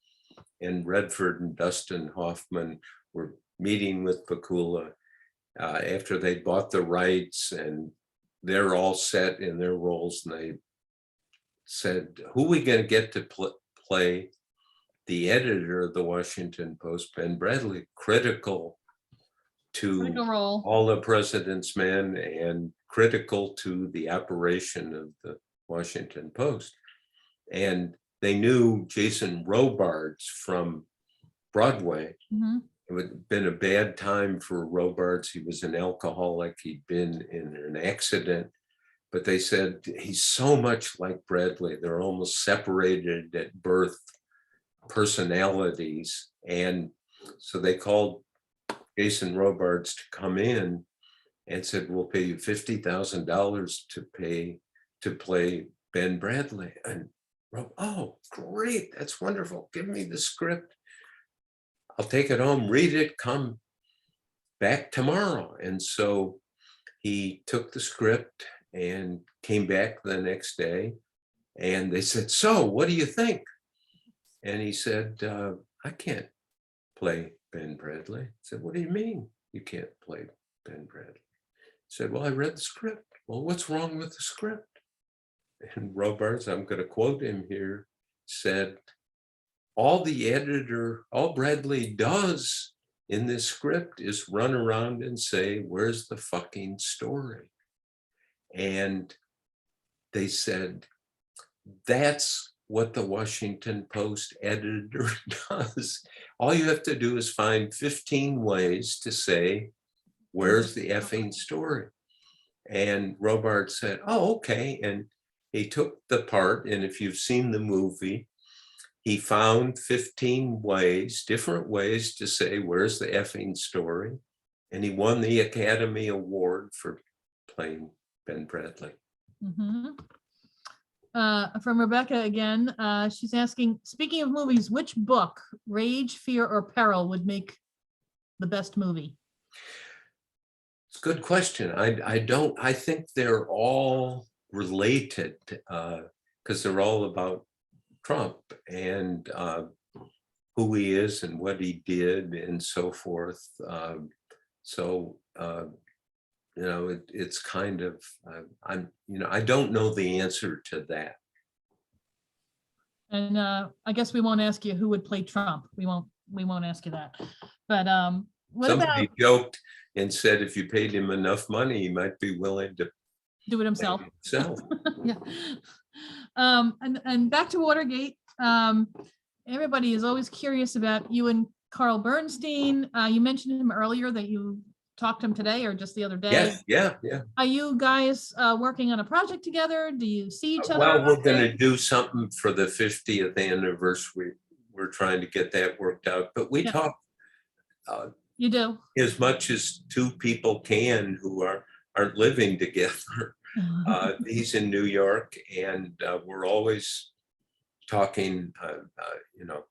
and Redford and Dustin Hoffman were meeting with Pakula after they bought the rights, and they're all set in their roles, and they said, who are we going to get to play the editor of the Washington Post, Ben Bradley, critical to All the President's Men and critical to the operation of the Washington Post. And they knew Jason Robards from Broadway. It would have been a bad time for Robards. He was an alcoholic. He'd been in an accident. But they said, he's so much like Bradley. They're almost separated at birth personalities. And so they called Jason Robards to come in and said, we'll pay you $50,000 to play Ben Bradley. And oh, great, that's wonderful. Give me the script. I'll take it home, read it, come back tomorrow. And so he took the script and came back the next day. And they said, so what do you think? And he said, I can't play Ben Bradley. I said, what do you mean you can't play Ben Bradley? He said, well, I read the script. Well, what's wrong with the script? And Robards, I'm going to quote him here, said, all Bradley does in this script is run around and say, where's the fucking story? And they said, that's what the Washington Post editor does. All you have to do is find 15 ways to say, where's the effing story? And Robards said, oh, okay. And he took the part, and if you've seen the movie, he found 15 ways, different ways to say, where's the effing story? And he won the Academy Award for playing Ben Bradley. From Rebecca again, she's asking, speaking of movies, which book, Rage, Fear, or Peril, would make the best movie? It's a good question. I think they're all related because they're all about Trump and who he is and what he did and so forth. It's kind of, I don't know the answer to that. And I guess we won't ask you who would play Trump. We won't ask you that. But somebody joked and said if you paid him enough money, he might be willing to do it himself. Yeah. And back to Watergate. Everybody is always curious about you and Carl Bernstein. You mentioned him earlier that you talked to him today or just the other day. Yeah. Are you guys working on a project together? Do you see each other? Well, we're going to do something for the 50th anniversary. We're trying to get that worked out, but we talk. You do? As much as two people can who aren't living together. He's in New York, and we're always talking,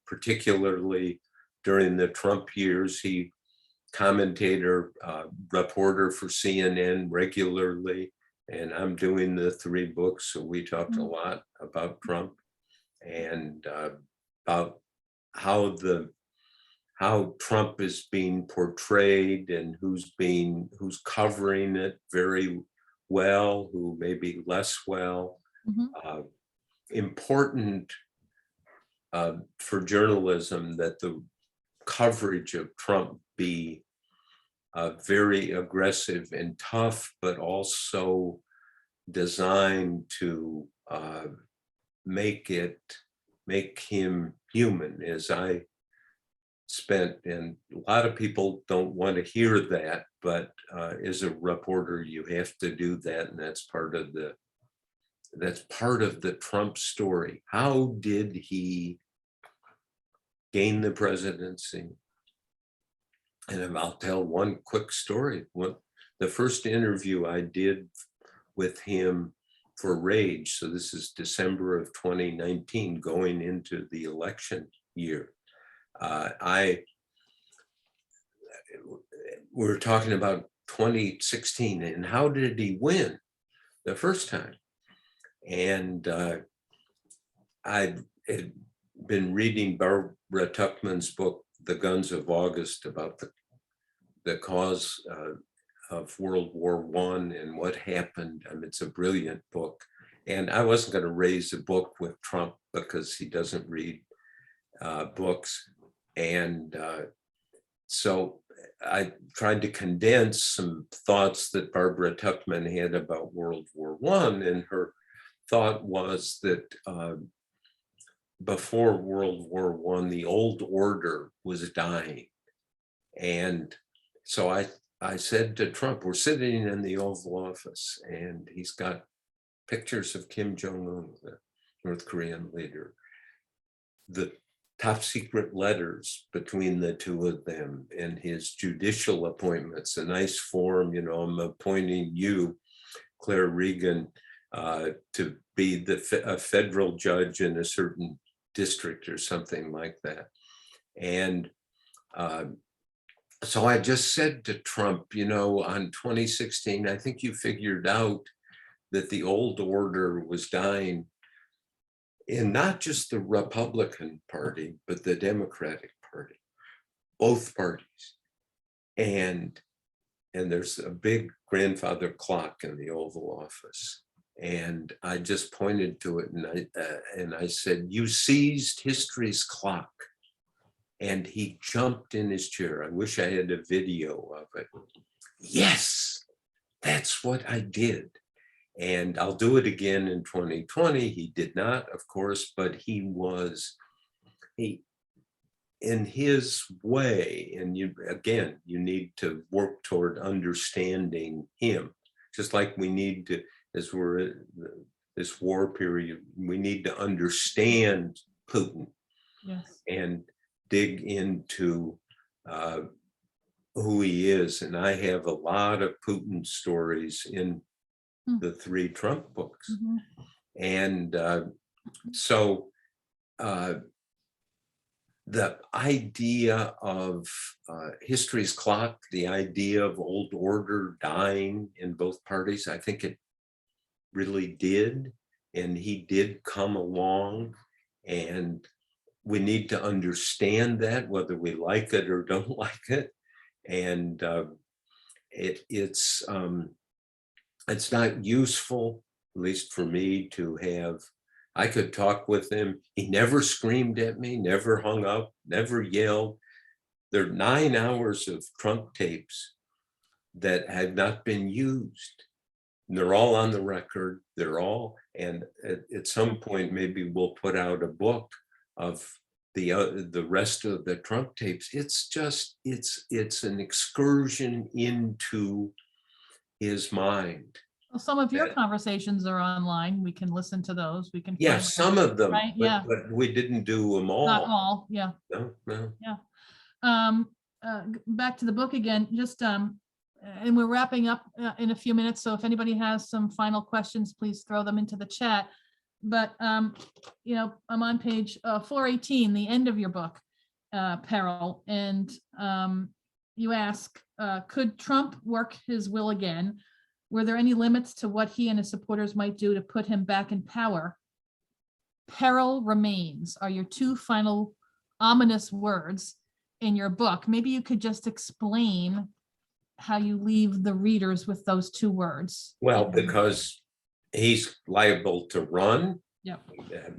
particularly during the Trump years. He commentator, reporter for CNN regularly, and I'm doing the 3 books, so we talked a lot about Trump and about how Trump is being portrayed and who's covering it very well, who maybe less well. Important for journalism that the coverage of Trump be very aggressive and tough, but also designed to make him human. As I spent, and a lot of people don't want to hear that, but as a reporter, you have to do that, and that's part of the Trump story. How did he gain the presidency? And I'll tell one quick story. The first interview I did with him for Rage, so this is December of 2019, going into the election year. We're talking about 2016, and how did he win the first time? And I had been reading Barbara Tuchman's book, The Guns of August, about the cause of World War I and what happened. I mean, it's a brilliant book. And I wasn't going to raise a book with Trump because he doesn't read books. And so I tried to condense some thoughts that Barbara Tuchman had about World War I, and her thought was that before World War I, the old order was dying. And so I said to Trump, we're sitting in the Oval Office, and he's got pictures of Kim Jong-un, the North Korean leader, the top secret letters between the two of them, and his judicial appointments, a nice form, I'm appointing you, Claire Regan, to be a federal judge in a certain district or something like that. And so I just said to Trump, on 2016, I think you figured out that the old order was dying in not just the Republican Party, but the Democratic Party, both parties. And there's a big grandfather clock in the Oval Office. And I just pointed to it, and I said, you seized history's clock. And he jumped in his chair. I wish I had a video of it. Yes, that's what I did. And I'll do it again in 2020. He did not, of course, but he in his way, and you need to work toward understanding him, just like we need to, as we're in this war period, we need to understand Putin. Yes. And dig into who he is. And I have a lot of Putin stories in the 3 Trump books. And so the idea of history's clock, the idea of old order dying in both parties, I think it really did. And he did come along, and we need to understand that, whether we like it or don't like it. And it's not useful, at least for me, to have, I could talk with him. He never screamed at me, never hung up, never yelled. There are 9 hours of Trump tapes that have not been used. And they're all on the record. And at some point, maybe we'll put out a book of the rest of the Trump tapes. It's an excursion into his mind. Well, some of your conversations are online. We can listen to those. We can. Yeah, some of them, right? But we didn't do them all. Not all, yeah. No. Yeah. Back to the book again, just and we're wrapping up in a few minutes. So if anybody has some final questions, please throw them into the chat. But, you know, I'm on page 418, the end of your book, Peril. And you ask, could Trump work his will again? Were there any limits to what he and his supporters might do to put him back in power? Peril remains are your two final ominous words in your book. Maybe you could just explain how you leave the readers with those two words. Well, because he's liable to run. Yep.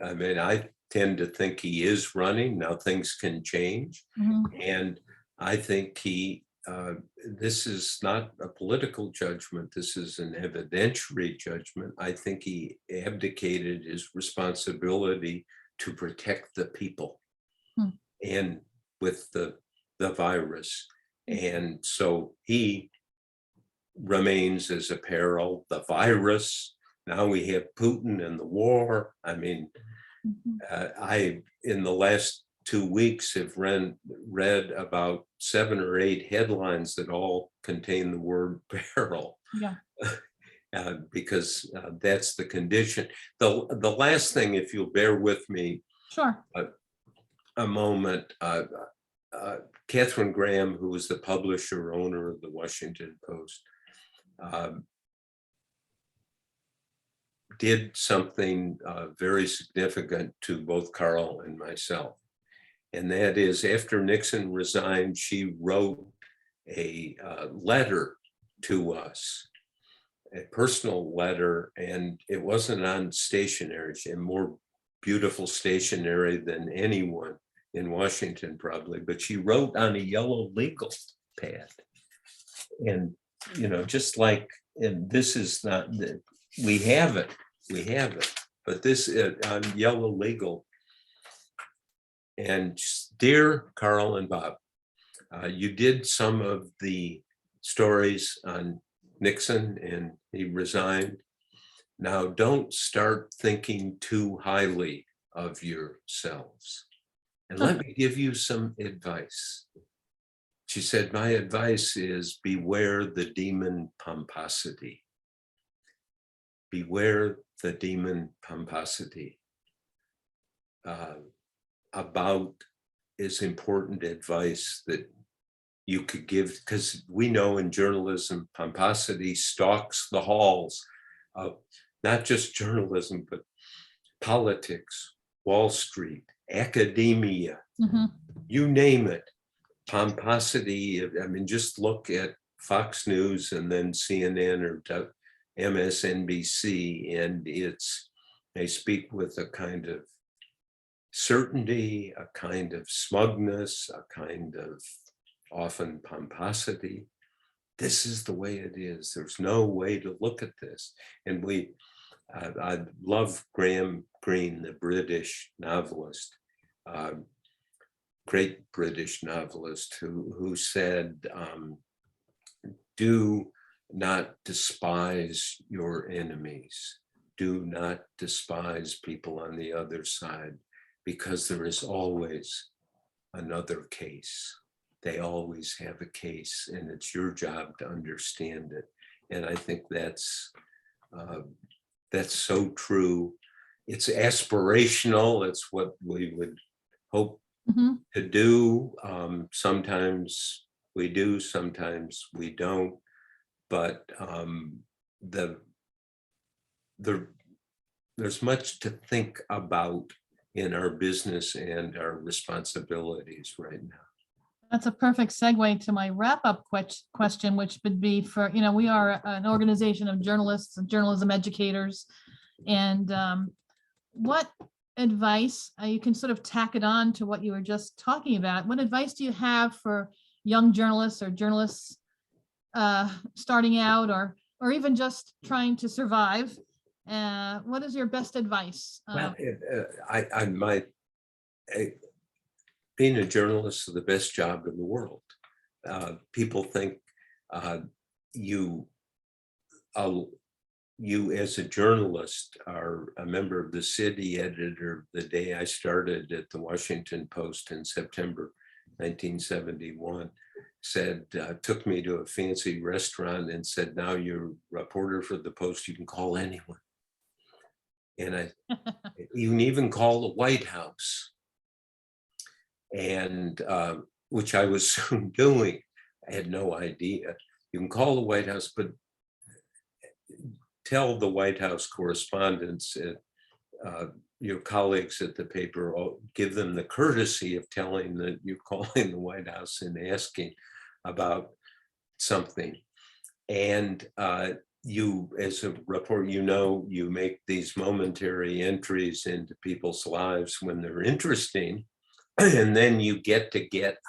I mean, I tend to think he is running. Now things can change. And I think this is not a political judgment. This is an evidentiary judgment. I think he abdicated his responsibility to protect the people and with the virus. And so he remains as a peril, the virus. Now we have Putin and the war. I mean, I, in the last 2 weeks, have read about 7 or 8 headlines that all contain the word peril. Yeah. Because that's the condition. The last thing, if you'll bear with me, sure, a moment. Catherine Graham, who was the publisher owner of the Washington Post, did something very significant to both Carl and myself. And that is, after Nixon resigned, she wrote a letter to us, a personal letter, and it wasn't on stationery. She had more beautiful stationery than anyone in Washington, probably, but she wrote on a yellow legal pad. And, you know, just like, and this is not, we have it, but this on yellow legal. And dear Carl and Bob, you did some of the stories on Nixon and he resigned. Now don't start thinking too highly of yourselves. And let me give you some advice. She said, my advice is beware the demon pomposity. Beware the demon pomposity. About is important advice that you could give, because we know in journalism, pomposity stalks the halls of not just journalism, but politics, Wall Street, academia, you name it. Pomposity, I mean, just look at Fox News and then CNN or MSNBC, and they speak with a kind of certainty, a kind of smugness, a kind of often pomposity. This is the way it is. There's no way to look at this. And I love Graham Greene, the British novelist, great British novelist who said, do not despise your enemies. Do not despise people on the other side, because there is always another case. They always have a case, and it's your job to understand it. And I think that's so true. It's aspirational. It's what we would hope to do. Sometimes we do, sometimes we don't. But there's much to think about in our business and our responsibilities right now. That's a perfect segue to my wrap-up question, which would be for, you know, we are an organization of journalists and journalism educators. And what advice, you can sort of tack it on to what you were just talking about. What advice do you have for young journalists or journalists starting out or even just trying to survive? What is your best advice? Well, being a journalist is the best job in the world. People think you as a journalist are a member of the city editor. The day I started at the Washington Post in September 1971, took me to a fancy restaurant and said, now you're a reporter for the Post, you can call anyone. And you can even call the White House. And which I was soon doing. I had no idea. You can call the White House, but tell the White House correspondents, your colleagues at the paper, give them the courtesy of telling that you're calling the White House and asking about something. And you, as a reporter, you make these momentary entries into people's lives when they're interesting, and then you get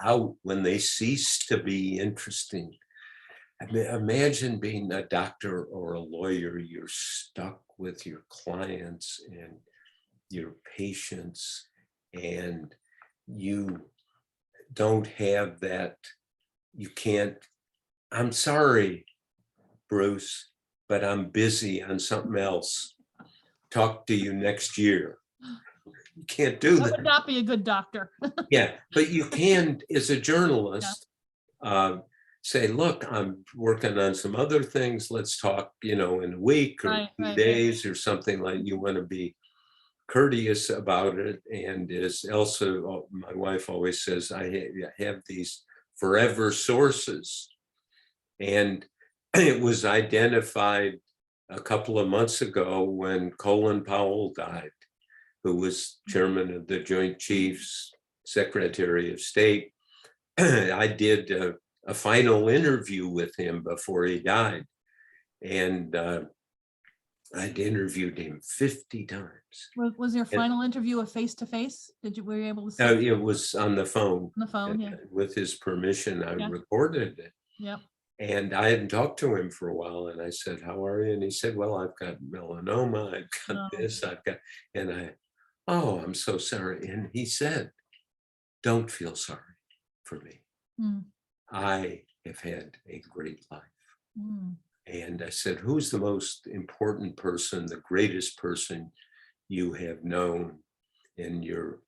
out when they cease to be interesting. I mean, imagine being a doctor or a lawyer, you're stuck with your clients and your patients, and you don't have that, you can't, I'm sorry, Bruce, but I'm busy on something else. Talk to you next year. You can't do that. That would not be a good doctor. Yeah, but you can, as a journalist, say, look, I'm working on some other things. Let's talk, in a week or 2 days or something. Like, you want to be courteous about it. And as Elsa, my wife, always says, I have these forever sources. And it was identified a couple of months ago when Colin Powell died, who was chairman of the Joint Chiefs, Secretary of State. I did a final interview with him before he died. And I'd interviewed him 50 times. Was your final interview a face-to-face? Were you able to see? It was on the phone. On the phone, yeah. With his permission, I recorded it. Yep. And I hadn't talked to him for a while. And I said, how are you? And he said, well, I've got melanoma. I've got this, and oh, I'm so sorry. And he said, don't feel sorry for me. I have had a great life. And I said, who's the most important person, the greatest person you have known in your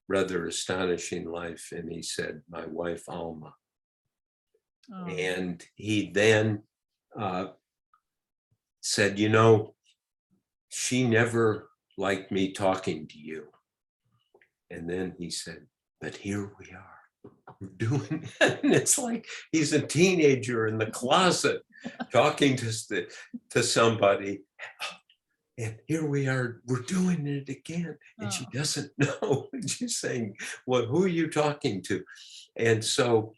rather astonishing life? And he said, my wife, Alma. Oh. And he then said, she never liked me talking to you. And then he said, but here we are, we're doing it. And it's like he's a teenager in the closet talking to somebody. And here we are, we're doing it again. And she doesn't know. She's saying, well, who are you talking to? And so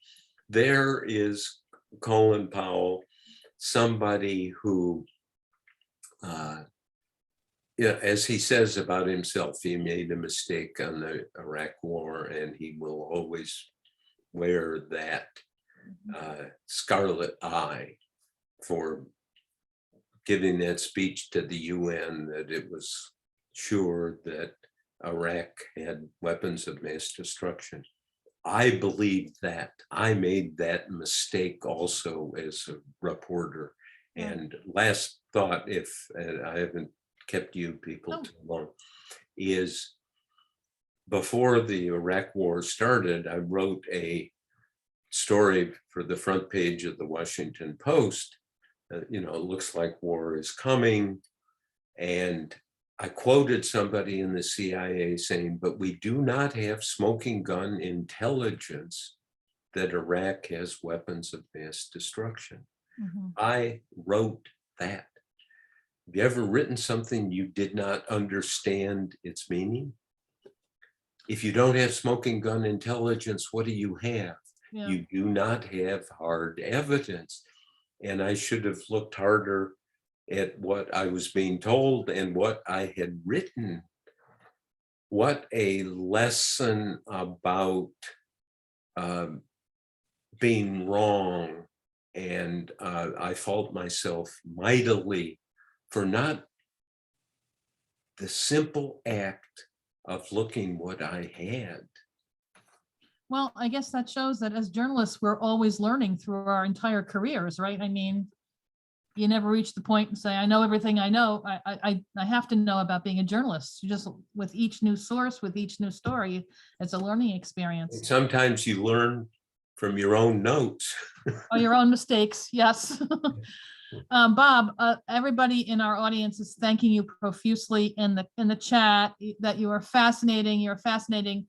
there is Colin Powell, somebody who, as he says about himself, he made a mistake on the Iraq War, and he will always wear that scarlet eye for giving that speech to the UN, that it was sure that Iraq had weapons of mass destruction. I believe that. I made that mistake also as a reporter. And last thought, if I haven't kept you people too long, is before the Iraq War started, I wrote a story for the front page of the Washington Post. It looks like war is coming. And I quoted somebody in the CIA saying, but we do not have smoking gun intelligence that Iraq has weapons of mass destruction. I wrote that. Have you ever written something you did not understand its meaning? If you don't have smoking gun intelligence, what do you have? Yeah. You do not have hard evidence. And I should have looked harder at what I was being told and what I had written. What a lesson about being wrong. And I fault myself mightily for not the simple act of looking what I had. Well, I guess that shows that as journalists, we're always learning through our entire careers, right? I mean, you never reach the point and say, I know everything I know. I have to know about being a journalist. You just, with each new source, with each new story, it's a learning experience. And sometimes you learn from your own notes. Oh, your own mistakes, yes. Bob, everybody in our audience is thanking you profusely in the chat that you are fascinating. You're fascinating,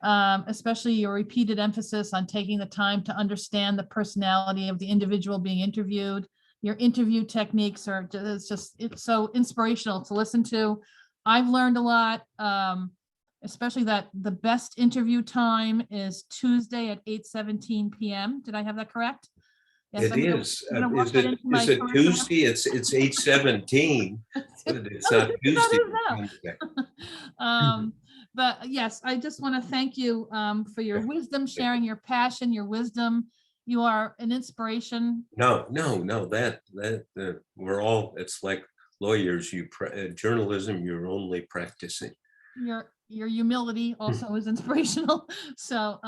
especially your repeated emphasis on taking the time to understand the personality of the individual being interviewed. Your interview techniques are it's so inspirational to listen to. I've learned a lot, especially that the best interview time is Tuesday at 8:17 p.m. Did I have that correct? Yes, It is. Is it Tuesday? It's 8:17, but it's not Tuesday. But yes, I just want to thank you for your wisdom, sharing your passion, your wisdom. You are an inspiration. No, that we're all, it's like lawyers, journalism, you're only practicing. Your humility also is inspirational. So,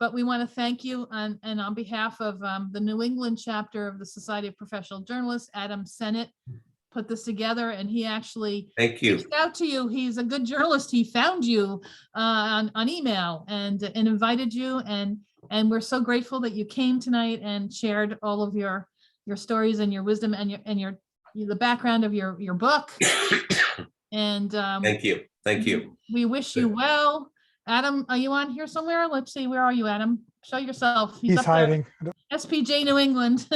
but we want to thank you and on behalf of the New England chapter of the Society of Professional Journalists, Adam Sennett put this together, and he actually reached out to you. He's a good journalist. He found you on email and invited you, and we're so grateful that you came tonight and shared all of your stories and your wisdom and the background of your book. And Thank you. We wish you well. Adam, are you on here somewhere? Let's see. Where are you, Adam? Show yourself. He's hiding. SPJ New England.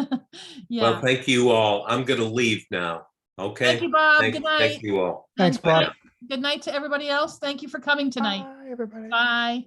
Yeah. Well, thank you all. I'm going to leave now. Okay. Thank you, Bob. Good night. Thank you all. Thanks, Bob. Good night to everybody else. Thank you for coming tonight. Bye, everybody. Bye.